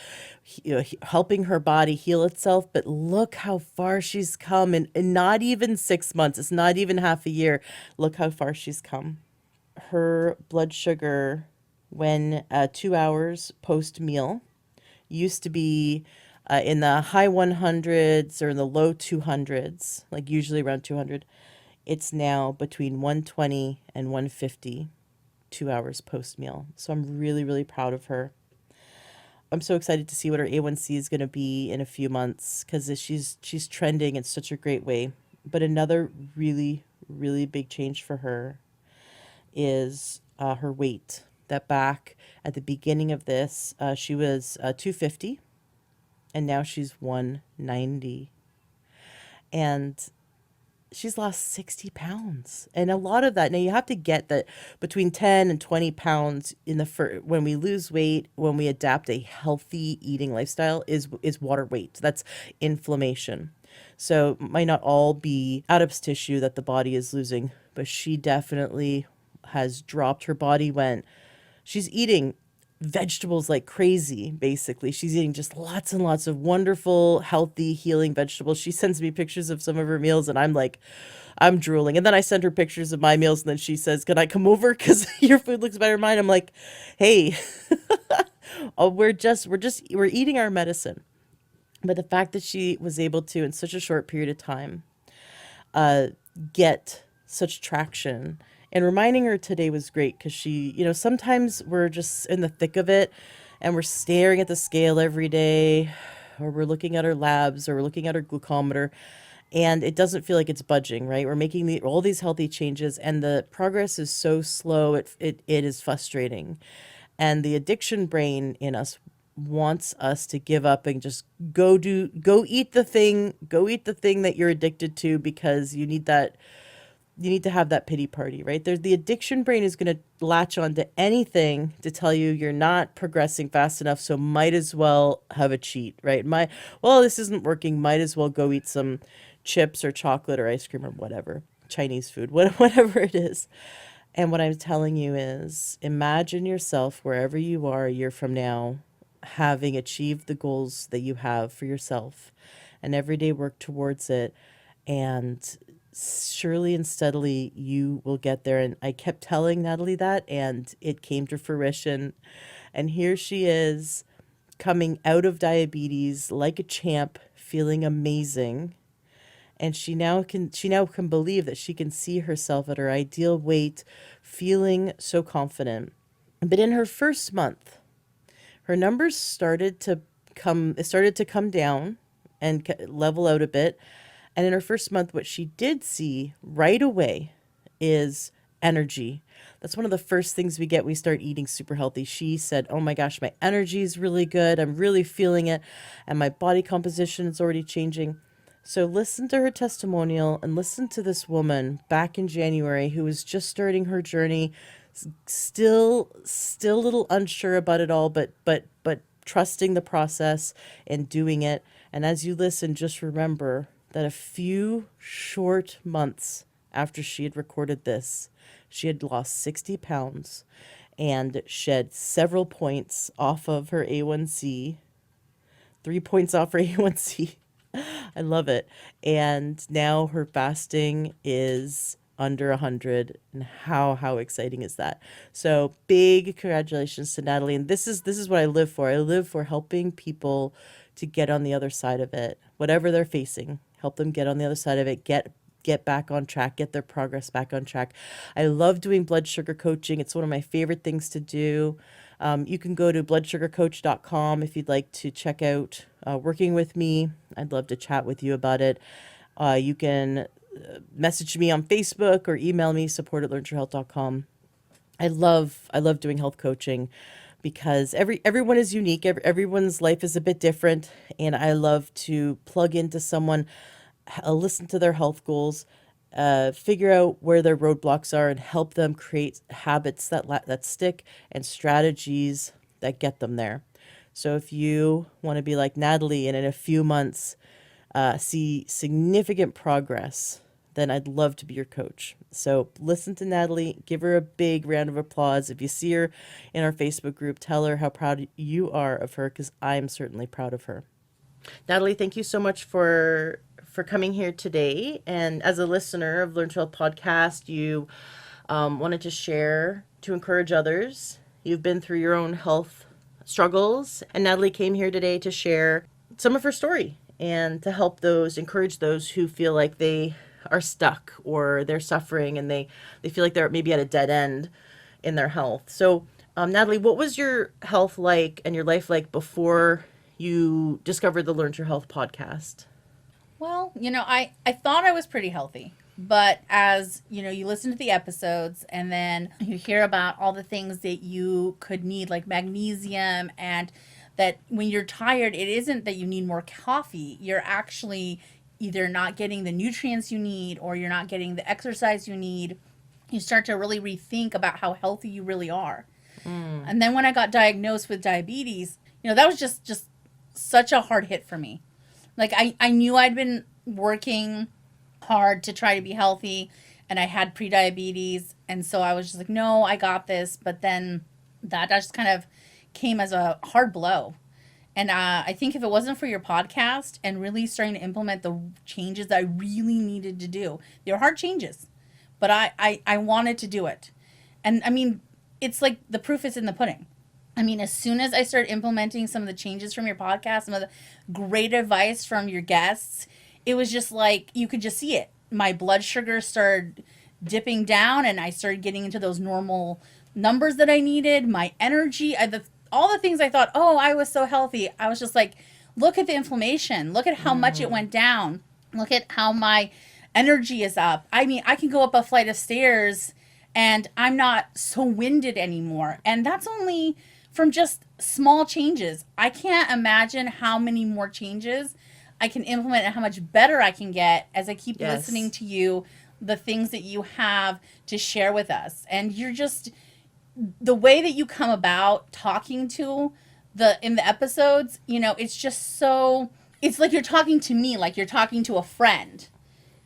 helping her body heal itself, but look how far she's come in not even 6 months. It's not even half a year. Look how far she's come. Her blood sugar when 2 hours post meal used to be in the high 100s or in the low 200s, like usually around 200. It's now between 120 and 150, 2 hours post meal. So I'm really, really proud of her. I'm so excited to see what her A1C is going to be in a few months because she's trending in such a great way. But another really, really big change for her is her weight. That back at the beginning of this, she was 250. And now she's 190. And she's lost 60 pounds. And a lot of that, now you have to get that between 10 and 20 pounds when we lose weight, when we adapt a healthy eating lifestyle is water weight. That's inflammation. So it might not all be Adipose tissue that the body is losing, but she definitely has dropped. Her body she's eating vegetables like crazy, basically. She's eating just lots and lots of wonderful, healthy, healing vegetables. She sends me pictures of some of her meals and I'm drooling. And then I send her pictures of my meals and then she says, can I come over? Because your food looks better than mine. I'm like, hey, we're eating our medicine. But the fact that she was able to, in such a short period of time, get such traction. And reminding her today was great because she, sometimes we're just in the thick of it and we're staring at the scale every day, or we're looking at our labs, or we're looking at our glucometer, and it doesn't feel like it's budging, right? We're making all these healthy changes and the progress is so slow, it is frustrating. And the addiction brain in us wants us to give up and just go eat the thing that you're addicted to because you need to have that pity party, right? The addiction brain is going to latch on to anything to tell you you're not progressing fast enough, so might as well have a cheat, right? This isn't working, might as well go eat some chips or chocolate or ice cream or whatever, Chinese food, whatever it is. And what I'm telling you is imagine yourself wherever you are a year from now, having achieved the goals that you have for yourself and every day work towards it. And surely and steadily you will get there. And I kept telling Natalie that, and it came to fruition. And here she is coming out of diabetes like a champ, feeling amazing. And she now can believe that she can see herself at her ideal weight, feeling so confident. But in her first month, her numbers started to come down and level out a bit. And in her first month, what she did see right away is energy. That's one of the first things we get when we start eating super healthy. She said, oh my gosh, my energy is really good. I'm really feeling it. And my body composition is already changing. So listen to her testimonial and listen to this woman back in January who was just starting her journey, still a little unsure about it all, but trusting the process and doing it. And as you listen, just remember that a few short months after she had recorded this, she had lost 60 pounds and shed several points off of her A1C, 3 points off her A1C. I love it. And now her fasting is under 100. And how exciting is that? So big congratulations to Natalie. And this is what I live for. I live for helping people to get on the other side of it. Whatever they're facing, help them get on the other side of it, get back on track, get their progress back on track. I love doing blood sugar coaching. It's one of my favorite things to do. You can go to bloodsugarcoach.com if you'd like to check out working with me. I'd love to chat with you about it. You can message me on Facebook or email me, support@learntruehealth.com. I love doing health coaching because everyone is unique. Everyone's life is a bit different, and I love to plug into someone, listen to their health goals, figure out where their roadblocks are, and help them create habits that stick and strategies that get them there. So if you want to be like Natalie and in a few months see significant progress, then I'd love to be your coach. So listen to Natalie, give her a big round of applause. If you see her in our Facebook group, tell her how proud you are of her, because I'm certainly proud of her. Natalie, thank you so much for coming here today. And as a listener of Learn to Health podcast, you wanted to share, to encourage others. You've been through your own health struggles, and Natalie came here today to share some of her story and to help encourage those who feel like they are stuck or they're suffering and they feel like they're maybe at a dead end in their health. So, Natalie, what was your health like and your life like before you discovered the Learn Your Health podcast? Well, I thought I was pretty healthy, but as, you listen to the episodes and then you hear about all the things that you could need, like magnesium, and that when you're tired, it isn't that you need more coffee. You're actually either not getting the nutrients you need or you're not getting the exercise you need. You start to really rethink about how healthy you really are. And then when I got diagnosed with diabetes, that was just such a hard hit for me. Like I knew I'd been working hard to try to be healthy, and I had prediabetes, and so I was just like, no, I got this. But then that just kind of came as a hard blow. And I think if it wasn't for your podcast and really starting to implement the changes that I really needed to do, they were hard changes, but I wanted to do it. And I mean, it's like the proof is in the pudding. I mean, as soon as I started implementing some of the changes from your podcast, some of the great advice from your guests, it was just like, you could just see it. My blood sugar started dipping down and I started getting into those normal numbers that I needed. My energy, all the things I thought, oh, I was so healthy. I was just like, look at the inflammation. Look at how much it went down. Look at how my energy is up. I mean, I can go up a flight of stairs and I'm not so winded anymore. And that's only from just small changes. I can't imagine how many more changes I can implement and how much better I can get as I keep listening to you, the things that you have to share with us. And you're just, the way that you come about talking to in the episodes, it's just so, it's like you're talking to me, like you're talking to a friend.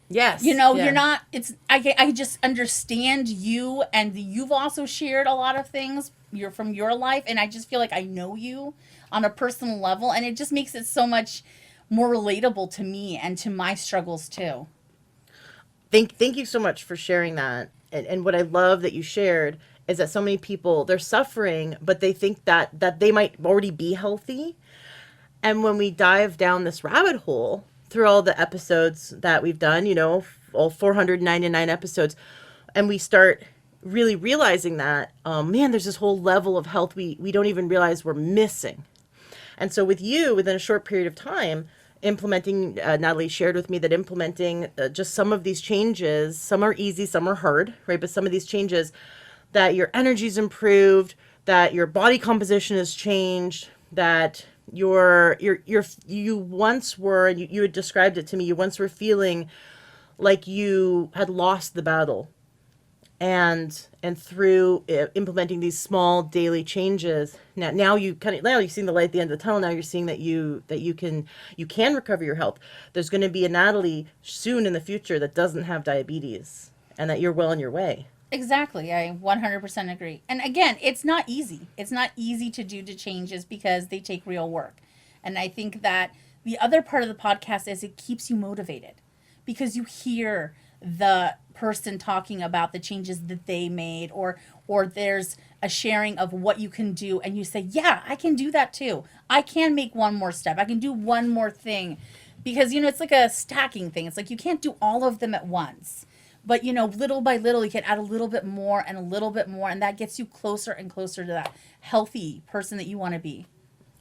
Yes. You're not, I just understand you, and you've also shared a lot of things from your life, and I just feel like I know you on a personal level, and it just makes it so much more relatable to me and to my struggles too. Thank you so much for sharing that. And what I love that you shared is that so many people, they're suffering, but they think that they might already be healthy. And when we dive down this rabbit hole through all the episodes that we've done, all 499 episodes, and we start really realizing that, man, there's this whole level of health we don't even realize we're missing. And so with you, within a short period of time, implementing, Natalie shared with me that implementing just some of these changes, some are easy, some are hard, right? But some of these changes, that your energy's improved, that your body composition has changed, that you once were, and you had described it to me, you once were feeling like you had lost the battle, and through implementing these small daily changes, now you've seen the light at the end of the tunnel. Now you're seeing that you can recover your health. There's going to be a Natalie soon in the future that doesn't have diabetes, and that you're well on your way. Exactly. I 100% agree. And again, it's not easy. It's not easy to do the changes because they take real work. And I think that the other part of the podcast is it keeps you motivated because you hear the person talking about the changes that they made, or there's a sharing of what you can do, and you say, yeah, I can do that too. I can make one more step. I can do one more thing. Because it's like a stacking thing. It's like you can't do all of them at once. But little by little, you can add a little bit more and a little bit more, and that gets you closer and closer to that healthy person that you want to be.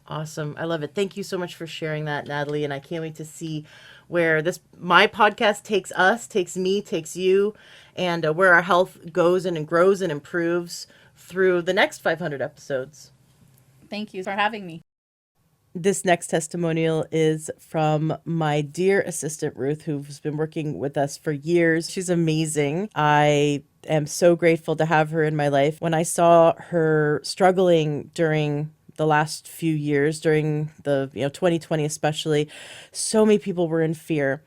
Awesome. I love it. Thank you so much for sharing that, Natalie. And I can't wait to see where my podcast takes us, takes me, takes you, and where our health goes and grows and improves through the next 500 episodes. Thank you for having me. This next testimonial is from my dear assistant, Ruth, who's been working with us for years. She's amazing. I am so grateful to have her in my life. When I saw her struggling during the last few years, during the 2020 especially, so many people were in fear.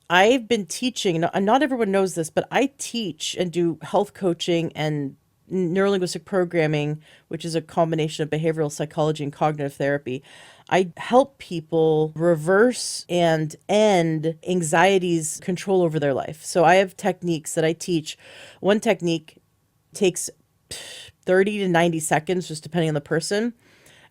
I've been teaching, and not everyone knows this, but I teach and do health coaching and neurolinguistic programming, which is a combination of behavioral psychology and cognitive therapy. I help people reverse and end anxiety's control over their life. So I have techniques that I teach. One technique takes 30 to 90 seconds, just depending on the person.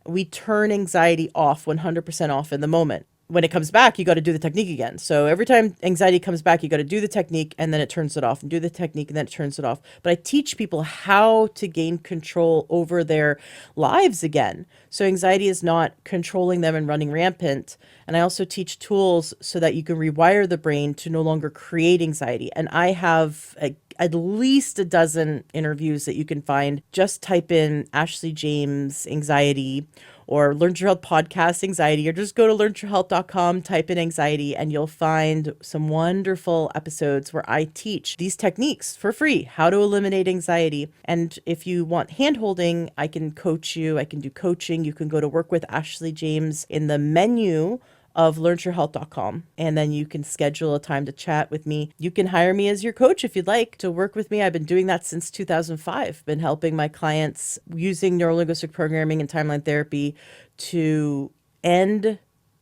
We turn anxiety off, 100% off in the moment. When it comes back, you got to do the technique again. So every time anxiety comes back, you got to do the technique and then it turns it off, and do the technique and then it turns it off. But I teach people how to gain control over their lives again. So anxiety is not controlling them and running rampant. And I also teach tools so that you can rewire the brain to no longer create anxiety. And I have at least a dozen interviews that you can find. Just type in Ashley James anxiety, or Learn Your Health podcast anxiety, or just go to learnyourhealth.com, type in anxiety, and you'll find some wonderful episodes where I teach these techniques for free, how to eliminate anxiety. And if you want hand-holding, I can coach you. I can do coaching. You can go to Work with Ashley James in the menu of learnyourhealth.com, and then you can schedule a time to chat with me. You can hire me as your coach if you'd like to work with me. I've been doing that since 2005. Been helping my clients using neurolinguistic programming and timeline therapy to end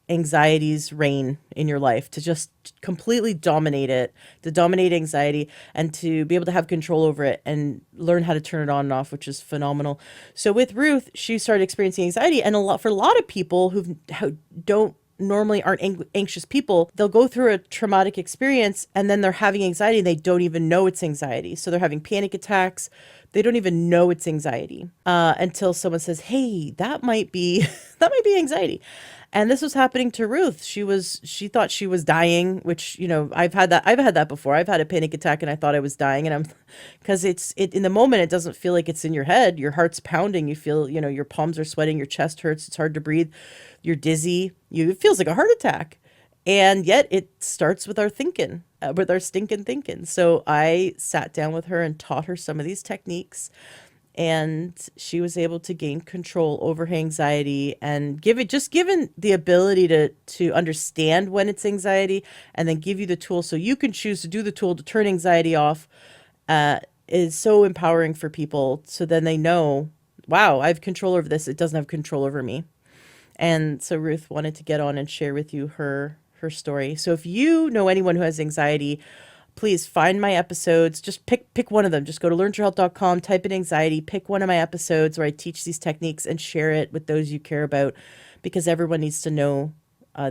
anxiety's reign in your life, to just completely dominate it, to dominate anxiety, and to be able to have control over it and learn how to turn it on and off, which is phenomenal. So with Ruth, she started experiencing anxiety, and for a lot of people who normally aren't anxious people, they'll go through a traumatic experience and then they're having anxiety and they don't even know it's anxiety. So they're having panic attacks. They don't even know it's anxiety until someone says, hey, that might be anxiety. And this was happening to Ruth. She thought she was dying, which, I've had that before. I've had a panic attack and I thought I was dying, and because in the moment, it doesn't feel like it's in your head. Your heart's pounding. You feel, your palms are sweating, your chest hurts. It's hard to breathe. You're dizzy. It feels like a heart attack. And yet it starts with our thinking, with our stinking thinking. So I sat down with her and taught her some of these techniques, and she was able to gain control over her anxiety and given the ability to understand when it's anxiety, and then give you the tool so you can choose to do the tool to turn anxiety off, is so empowering for people. So then they know, wow, I have control over this. It doesn't have control over me. And so Ruth wanted to get on and share with you her story. So if you know anyone who has anxiety, please find my episodes. Just pick one of them. Just go to learnyourhealth.com, type in anxiety, pick one of my episodes where I teach these techniques, and share it with those you care about, because everyone needs to know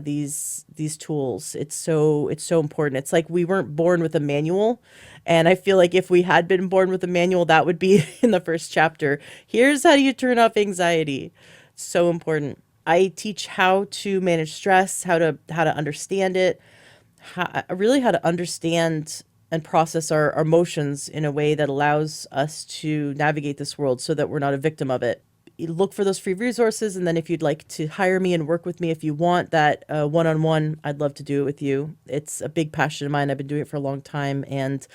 these tools. It's so important. It's like we weren't born with a manual, and I feel like if we had been born with a manual, that would be in the first chapter. Here's how you turn off anxiety. So important. I teach how to manage stress, how to understand it, really how to understand and process our emotions in a way that allows us to navigate this world so that we're not a victim of it. You look for those free resources, and then if you'd like to hire me and work with me, if you want that one-on-one, I'd love to do it with you. It's a big passion of mine. I've been doing it for a long time, and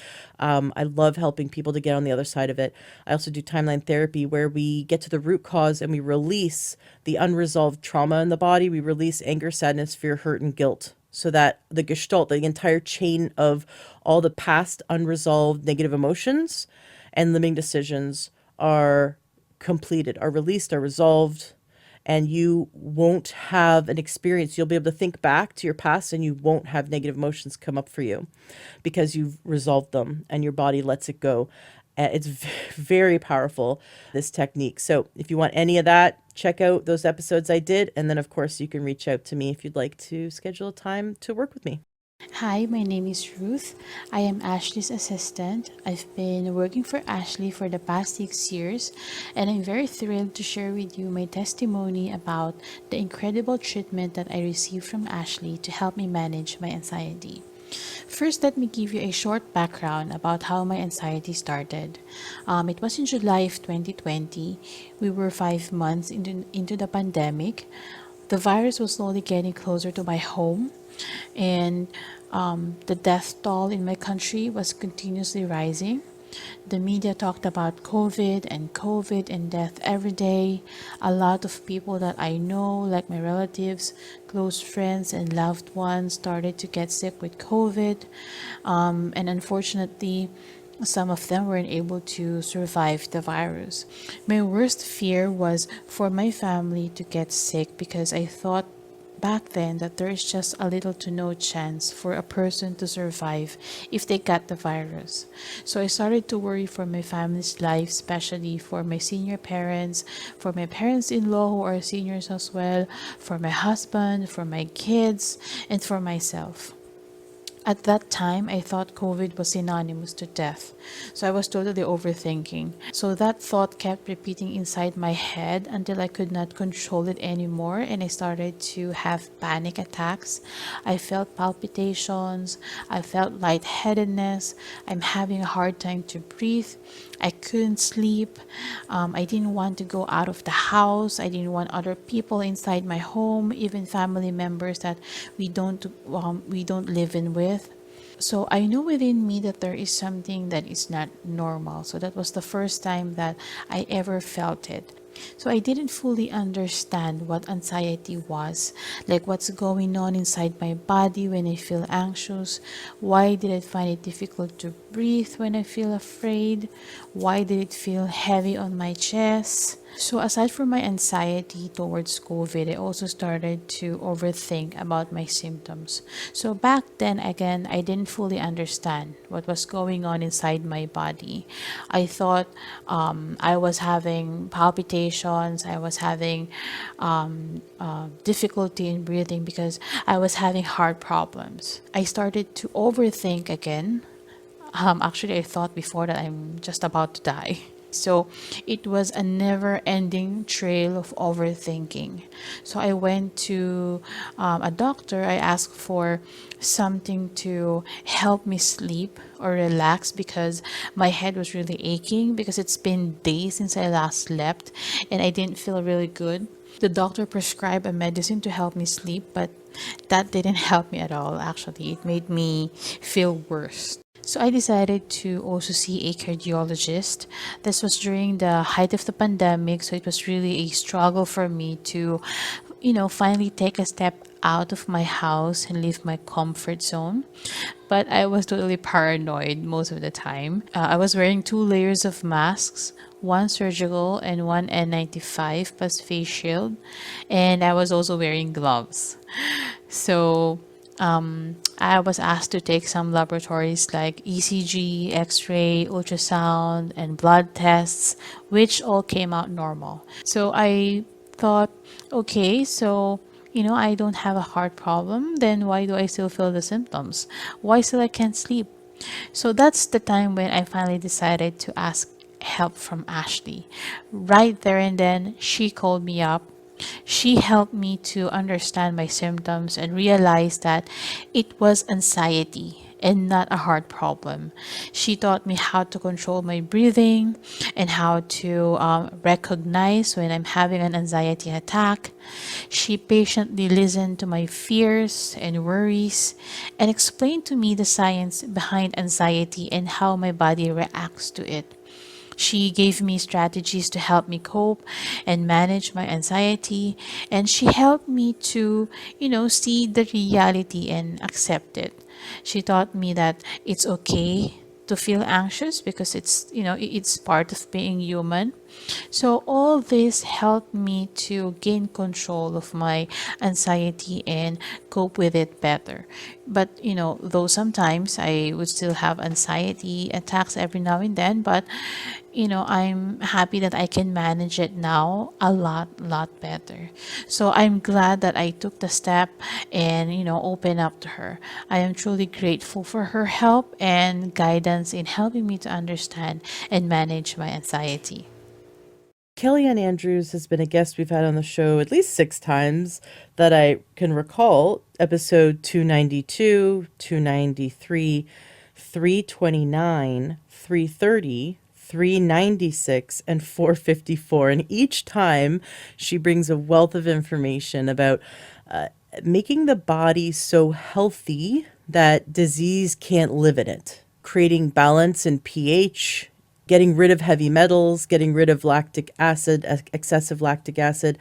I love helping people to get on the other side of it. I also do timeline therapy, where we get to the root cause and we release the unresolved trauma in the body. We release anger, sadness, fear, hurt, and guilt, so that the gestalt, the entire chain of all the past unresolved negative emotions and limiting decisions, are completed, are released, are resolved, and you won't have an experience. You'll be able to think back to your past and you won't have negative emotions come up for you because you've resolved them and your body lets it go. It's very powerful, this technique. So if you want any of that, check out those episodes I did. And then, of course, you can reach out to me if you'd like to schedule a time to work with me. Hi, my name is Ruth. I am Ashley's assistant. I've been working for Ashley for the past 6 years, and I'm very thrilled to share with you my testimony about the incredible treatment that I received from Ashley to help me manage my anxiety. First, let me give you a short background about how my anxiety started. It was in July of 2020. We were 5 months into the pandemic. The virus was slowly getting closer to my home, and the death toll in my country was continuously rising. The media talked about COVID and death every day. A lot of people that I know, like my relatives, close friends, and loved ones, started to get sick with COVID. And unfortunately, some of them weren't able to survive the virus. My worst fear was for my family to get sick, because I thought back then that there is just a little to no chance for a person to survive if they got the virus. So I started to worry for my family's life, especially for my senior parents, for my parents-in-law who are seniors as well, for my husband, for my kids, and for myself. At that time, I thought COVID was synonymous to death, so I was totally overthinking. So that thought kept repeating inside my head until I could not control it anymore, and I started to have panic attacks. I felt palpitations, I felt lightheadedness, I'm having a hard time to breathe, I couldn't sleep, I didn't want to go out of the house, I didn't want other people inside my home, even family members that we don't live in with. So I know within me that there is something that is not normal. So that was the first time that I ever felt it. So I didn't fully understand what anxiety was, like what's going on inside my body when I feel anxious. Why did I find it difficult to breathe when I feel afraid? Why did it feel heavy on my chest? So aside from my anxiety towards COVID, I also started to overthink about my symptoms. So back then, again, I didn't fully understand what was going on inside my body. I thought I was having palpitations, I was having difficulty in breathing because I was having heart problems. I started to overthink again. Actually, I thought before that I'm just about to die. So it was a never ending trail of overthinking. So I went to a doctor. I asked for something to help me sleep or relax because my head was really aching because it's been days since I last slept and I didn't feel really good. The doctor prescribed a medicine to help me sleep, but that didn't help me at all. Actually, it made me feel worse. So I decided to also see a cardiologist. This was during the height of the pandemic, so it was really a struggle for me to, finally take a step out of my house and leave my comfort zone. But I was totally paranoid most of the time. I was wearing two layers of masks, one surgical and one N95 plus face shield, and I was also wearing gloves. So I was asked to take some laboratories like ECG, X ray, ultrasound, and blood tests, which all came out normal. So I thought, okay, so I don't have a heart problem, then why do I still feel the symptoms? Why still I can't sleep? So that's the time when I finally decided to ask help from Ashley. Right there and then, she called me up She helped me to understand my symptoms and realize that it was anxiety and not a heart problem. She taught me how to control my breathing and how to recognize when I'm having an anxiety attack. She patiently listened to my fears and worries and explained to me the science behind anxiety and how my body reacts to it. She gave me strategies to help me cope and manage my anxiety. And she helped me to, see the reality and accept it. She taught me that it's okay to feel anxious because it's part of being human. So all this helped me to gain control of my anxiety and cope with it better. But though sometimes I would still have anxiety attacks every now and then, but I'm happy that I can manage it now a lot better. So I'm glad that I took the step and open up to her. I am truly grateful for her help and guidance in helping me to understand and manage my anxiety. Kellyanne Andrews has been a guest we've had on the show at least 6 times that I can recall. Episode 292, 293, 329, 330, 396, and 454. And each time she brings a wealth of information about making the body so healthy that disease can't live in it, creating balance in pH, getting rid of heavy metals, getting rid of lactic acid, excessive lactic acid.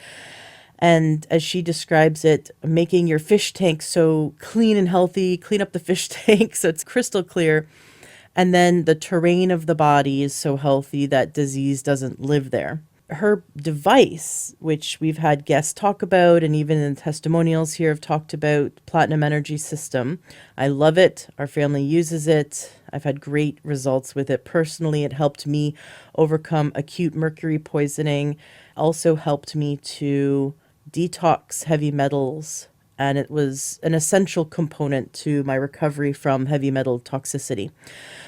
And as she describes it, making your fish tank so clean and healthy, clean up the fish tank so it's crystal clear. And then the terrain of the body is so healthy that disease doesn't live there. Her device, which we've had guests talk about, and even in testimonials here have talked about, Platinum Energy System. I love it. Our family uses it. I've had great results with it personally. It helped me overcome acute mercury poisoning, also helped me to detox heavy metals, and it was an essential component to my recovery from heavy metal toxicity.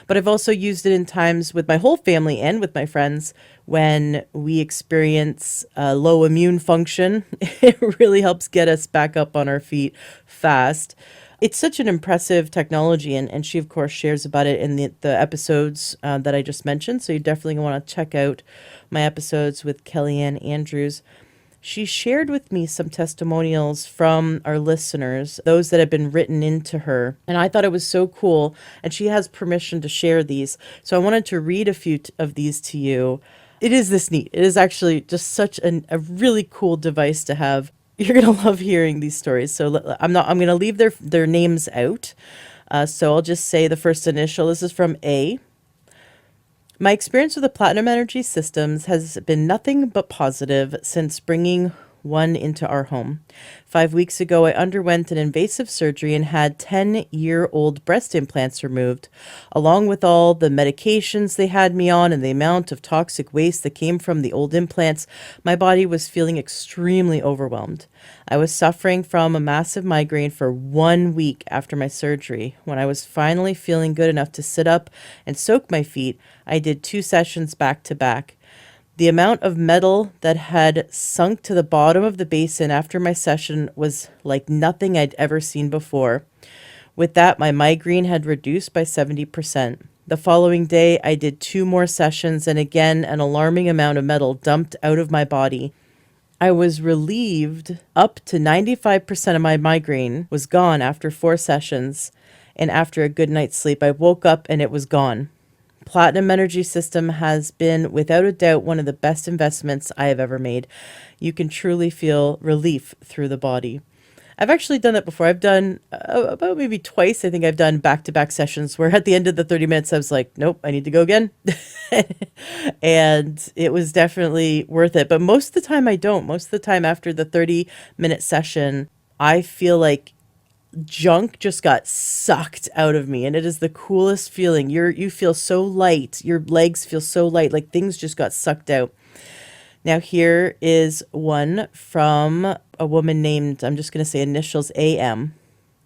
But I've also used it in times with my whole family and with my friends when we experience low immune function. It really helps get us back up on our feet fast. It's such an impressive technology, and she, of course, shares about it in the episodes that I just mentioned. So you definitely want to check out my episodes with Kellyanne Andrews. She shared with me some testimonials from our listeners, those that have been written into her. And I thought it was so cool. And she has permission to share these. So I wanted to read a few of these to you. It is this neat. It is actually just such a really cool device to have. You're going to love hearing these stories. So I'm going to leave their names out. So I'll just say the first initial. This is from A. My experience with the Platinum Energy Systems has been nothing but positive since bringing one into our home. 5 weeks ago, I underwent an invasive surgery and had 10-year-old breast implants removed. Along with all the medications they had me on and the amount of toxic waste that came from the old implants, my body was feeling extremely overwhelmed. I was suffering from a massive migraine for 1 week after my surgery. When I was finally feeling good enough to sit up and soak my feet, I did 2 sessions back to back. The amount of metal that had sunk to the bottom of the basin after my session was like nothing I'd ever seen before. With that, my migraine had reduced by 70%. The following day, I did 2 more sessions, and again, an alarming amount of metal dumped out of my body. I was relieved. Up to 95% of my migraine was gone after 4 sessions, and after a good night's sleep, I woke up and it was gone. Platinum Energy System has been, without a doubt, one of the best investments I have ever made. You can truly feel relief through the body. I've actually done that before. I've done about maybe twice. I think I've done back-to-back sessions where at the end of the 30 minutes, I was like, nope, I need to go again. And it was definitely worth it. But most of the time I don't. Most of the time after the 30-minute session, I feel like junk just got sucked out of me, and it is the coolest feeling. You feel so light. Your legs feel so light, like things just got sucked out. Now here is one from a woman named, I'm just going to say initials AM.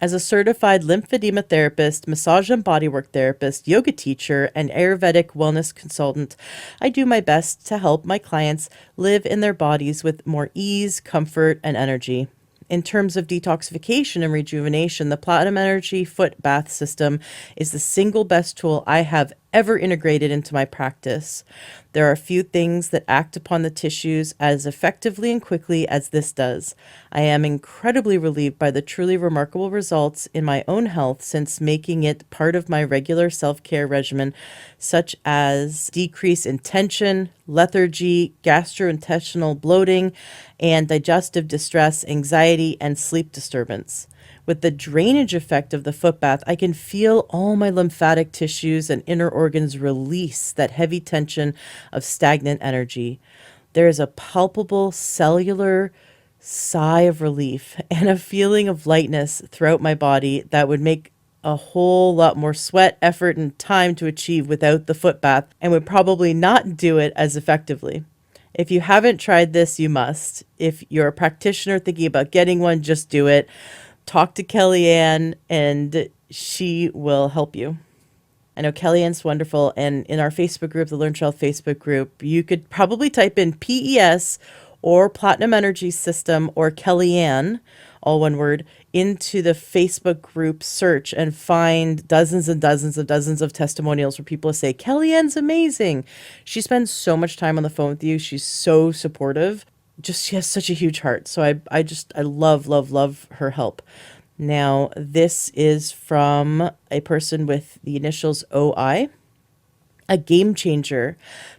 As a certified lymphedema therapist, massage and bodywork therapist, yoga teacher, and Ayurvedic wellness consultant, I do my best to help my clients live in their bodies with more ease, comfort, and energy. In terms of detoxification and rejuvenation, the Platinum Energy Foot Bath System is the single best tool I have ever integrated into my practice. There are a few things that act upon the tissues as effectively and quickly as this does. I am incredibly relieved by the truly remarkable results in my own health since making it part of my regular self-care regimen, such as decrease in tension, lethargy, gastrointestinal bloating, and digestive distress, anxiety, and sleep disturbance. With the drainage effect of the foot bath, I can feel all my lymphatic tissues and inner organs release that heavy tension of stagnant energy. There is a palpable cellular sigh of relief and a feeling of lightness throughout my body that would make a whole lot more sweat, effort, and time to achieve without the foot bath, and would probably not do it as effectively. If you haven't tried this, you must. If you're a practitioner thinking about getting one, just do it. Talk to Kellyanne and she will help you. I know Kellyanne's wonderful. And in our Facebook group, the Learn to Health Facebook group, you could probably type in PES or Platinum Energy System or Kellyanne, all one word, into the Facebook group search and find dozens and dozens of testimonials where people say, Kellyanne's amazing. She spends so much time on the phone with you. She's so supportive. Just she has such a huge heart. So I love her help. Now, this is from a person with the initials OI. A game changer.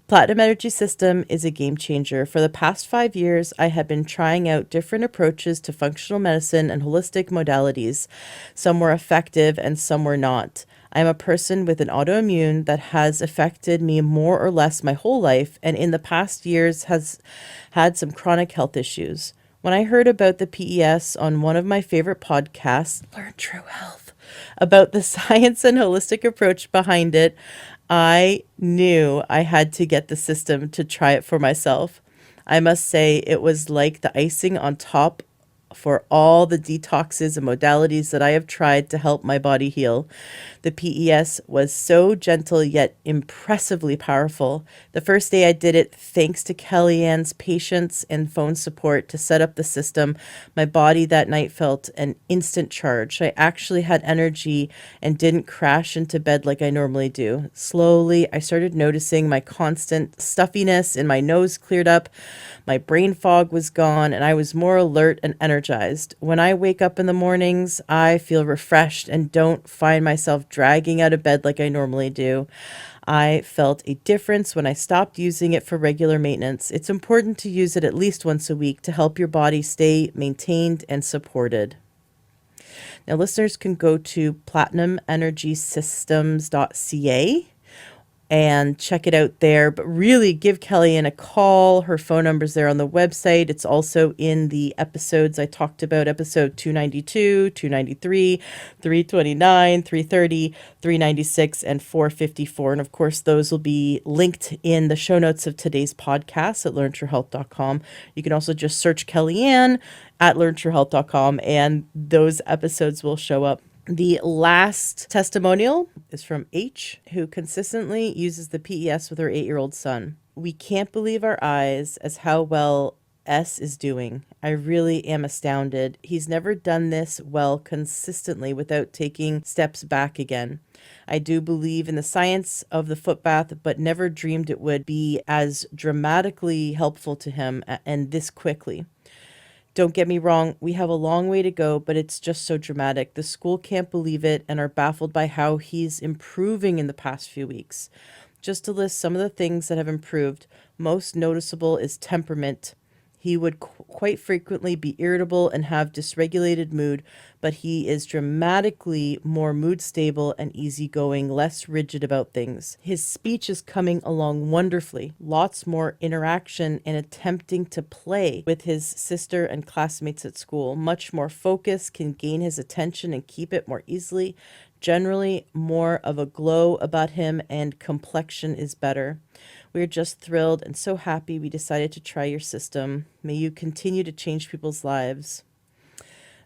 Platinum Energy System is a game changer. For the past 5 years, I have been trying out different approaches to functional medicine and holistic modalities. Some were effective and some were not. I'm a person with an autoimmune that has affected me more or less my whole life, and in the past years has had some chronic health issues. When I heard about the PES on one of my favorite podcasts, Learn True Health, about the science and holistic approach behind it, I knew I had to get the system to try it for myself. I must say it was like the icing on top for all the detoxes and modalities that I have tried to help my body heal. The PES was so gentle yet impressively powerful. The first day I did it, thanks to Kellyanne's patience and phone support to set up the system, my body that night felt an instant charge. I actually had energy and didn't crash into bed like I normally do. Slowly, I started noticing my constant stuffiness in my nose cleared up, my brain fog was gone, and I was more alert and energized. When I wake up in the mornings, I feel refreshed and don't find myself dragging out of bed like I normally do. I felt a difference when I stopped using it for regular maintenance. It's important to use it at least once a week to help your body stay maintained and supported. Now, listeners can go to platinumenergysystems.ca and check it out there. But really give Kellyanne a call. Her phone number's there on the website. It's also in the episodes I talked about, episode 292, 293, 329, 330, 396, and 454. And of course, those will be linked in the show notes of today's podcast at learntruehealth.com. You can also just search Kellyanne at learntruehealth.com and those episodes will show up. The last testimonial is from H, who consistently uses the PES with her 8-year-old son. We can't believe our eyes as how well S is doing. I really am astounded. He's never done this well consistently without taking steps back again. I do believe in the science of the foot bath, but never dreamed it would be as dramatically helpful to him and this quickly. Don't get me wrong, we have a long way to go, but it's just so dramatic. The school can't believe it and are baffled by how he's improving in the past few weeks. Just to list some of the things that have improved, most noticeable is temperament. He would quite frequently be irritable and have dysregulated mood, but he is dramatically more mood stable and easygoing, less rigid about things. His speech is coming along wonderfully. Lots more interaction and attempting to play with his sister and classmates at school. Much more focus, can gain his attention and keep it more easily. Generally, more of a glow about him and complexion is better. We're just thrilled and so happy we decided to try your system. May you continue to change people's lives.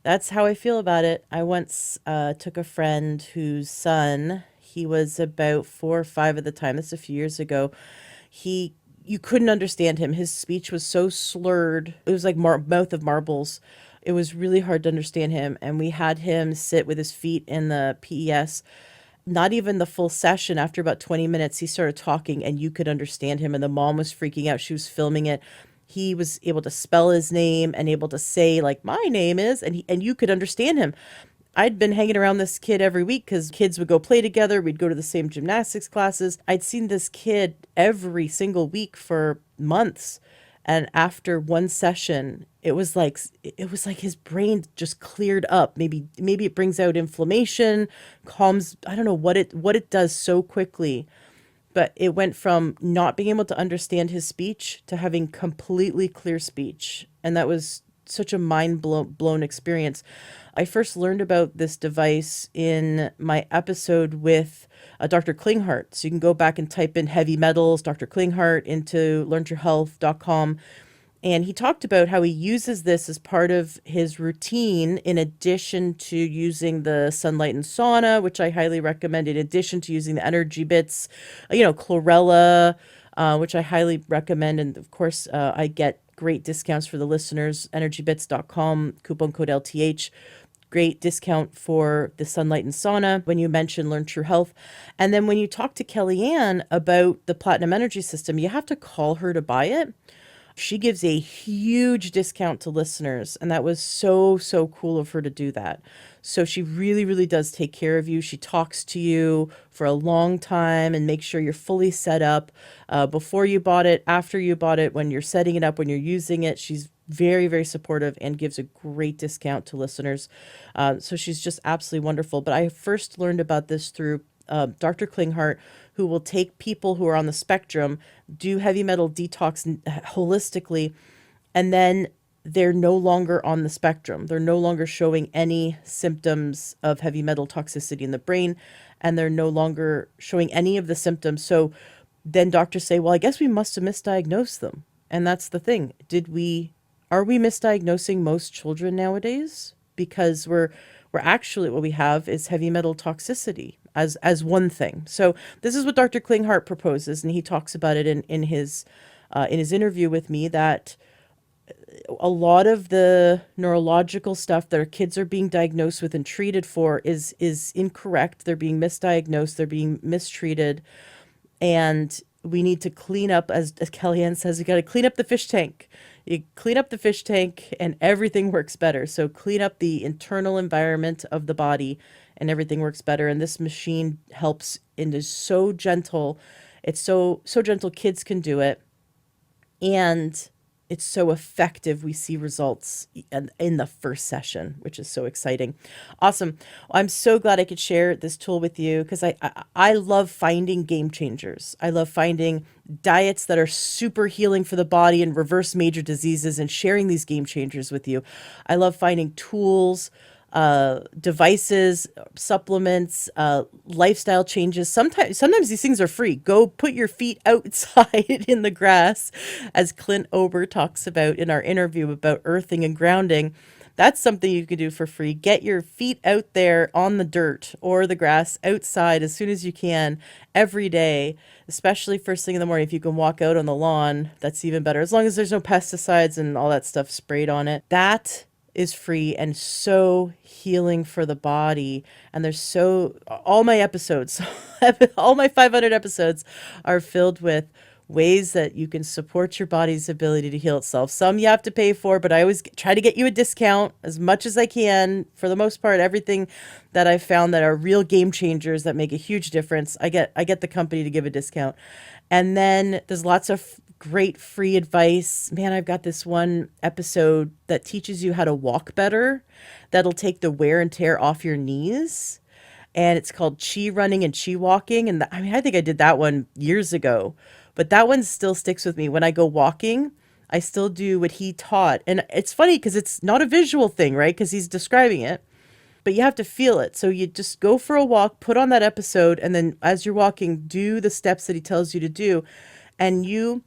That's how I feel about it. I once took a friend whose son, he was about 4 or 5 at the time, this is a few years ago. He, you couldn't understand him. His speech was so slurred. It was like mouth of marbles. It was really hard to understand him. And we had him sit with his feet in the PES. Not even the full session. After about 20 minutes, he started talking and you could understand him. And the mom was freaking out. She was filming it. He was able to spell his name and able to say, like, my name is, and you could understand him. I'd been hanging around this kid every week because kids would go play together. We'd go to the same gymnastics classes. I'd seen this kid every single week for months. And after one session, it was like his brain just cleared up. Maybe it brings out inflammation, calms, I don't know what it does so quickly, but it went from not being able to understand his speech to having completely clear speech. And that was such a blown experience. I first learned about this device in my episode with Dr. Klinghardt. So you can go back and type in heavy metals, Dr. Klinghardt, into learntruehealth.com. And he talked about how he uses this as part of his routine in addition to using the sunlight and sauna, which I highly recommend, in addition to using the energy bits, chlorella, which I highly recommend. And of course, I get great discounts for the listeners, energybits.com, coupon code LTH. Great discount for the sunlight and sauna when you mention Learn True Health. And then when you talk to Kellyanne about the Platinum Energy System, you have to call her to buy it. She gives a huge discount to listeners, and that was so, so cool of her to do that. So she really, really does take care of you. She talks to you for a long time and makes sure you're fully set up before you bought it, after you bought it, when you're setting it up, when you're using it. She's very, very supportive and gives a great discount to listeners. So she's just absolutely wonderful. But I first learned about this through Dr. Klinghardt, who will take people who are on the spectrum, do heavy metal detox holistically, and then they're no longer on the spectrum. They're no longer showing any symptoms of heavy metal toxicity in the brain, and they're no longer showing any of the symptoms. So then doctors say, well, I guess we must have misdiagnosed them. And that's the thing. Are we misdiagnosing most children nowadays? Because we're actually, what we have is heavy metal toxicity as one thing. So this is what Dr. Klinghardt proposes, and he talks about it in his interview with me, that a lot of the neurological stuff that our kids are being diagnosed with and treated for is incorrect. They're being misdiagnosed, they're being mistreated, and we need to clean up, as Kellyanne says, we got to clean up the fish tank. You clean up the fish tank and everything works better. So clean up the internal environment of the body and everything works better. And this machine helps and is so gentle. It's so gentle, kids can do it. And it's so effective. We see results in the first session, which is so exciting. Awesome. I'm so glad I could share this tool with you, because I love finding game changers. I love finding diets that are super healing for the body and reverse major diseases, and sharing these game changers with you. I love finding tools, devices, supplements, lifestyle changes. Sometimes these things are free. Go put your feet outside in the grass, as Clint Ober talks about in our interview about earthing and grounding. That's something you can do for free. Get your feet out there on the dirt or the grass outside as soon as you can every day, especially first thing in the morning. If you can walk out on the lawn, that's even better, as long as there's no pesticides and all that stuff sprayed on it. That is free and so healing for the body. And all my episodes, all my 500 episodes are filled with ways that you can support your body's ability to heal itself. Some you have to pay for, but I always try to get you a discount as much as I can. For the most part, everything that I've found that are real game changers that make a huge difference, I get the company to give a discount. And then there's lots of great free advice. Man, I've got this one episode that teaches you how to walk better. That'll take the wear and tear off your knees. And it's called Chi Running and Chi Walking. And I think I did that one years ago, but that one still sticks with me. When I go walking, I still do what he taught. And it's funny because it's not a visual thing, right? Because he's describing it, but you have to feel it. So you just go for a walk, put on that episode, and then as you're walking, do the steps that he tells you to do. And you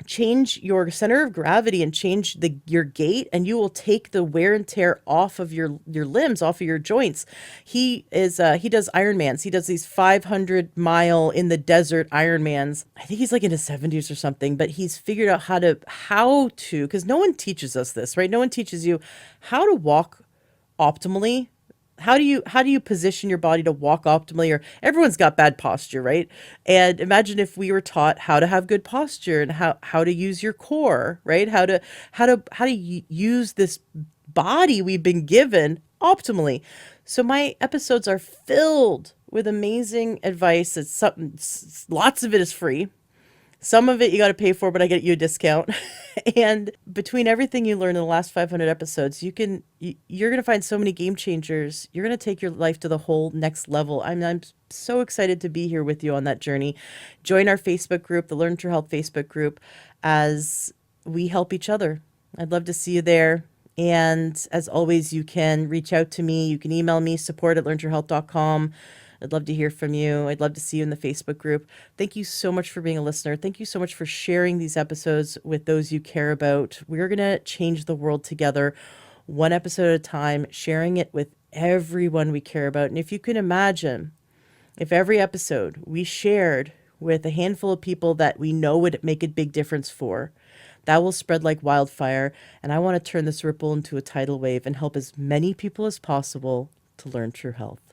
change your center of gravity and change your gait, and you will take the wear and tear off of your limbs, off of your joints. He does Ironmans. He does these 500-mile in the desert Ironmans. I think he's like in his 70s or something, but he's figured out how to, because no one teaches us this, right? No one teaches you how to walk optimally. How do you position your body to walk optimally? Or everyone's got bad posture, right? And imagine if we were taught how to have good posture and how to use your core, right? How to use this body we've been given optimally. So my episodes are filled with amazing advice. Lots of it is free. Some of it you got to pay for, but I get you a discount. And between everything you learn in the last 500 episodes, you're going to find so many game changers. You're going to take your life to the whole next level. I'm so excited to be here with you on that journey. Join our Facebook group, the Learn True Health Facebook group, as we help each other. I'd love to see you there. And as always, you can reach out to me. You can email me, support@learntruehealth.com. I'd love to hear from you. I'd love to see you in the Facebook group. Thank you so much for being a listener. Thank you so much for sharing these episodes with those you care about. We're going to change the world together, one episode at a time, sharing it with everyone we care about. And if you can imagine, if every episode we shared with a handful of people that we know would make a big difference for, that will spread like wildfire. And I want to turn this ripple into a tidal wave and help as many people as possible to learn true health.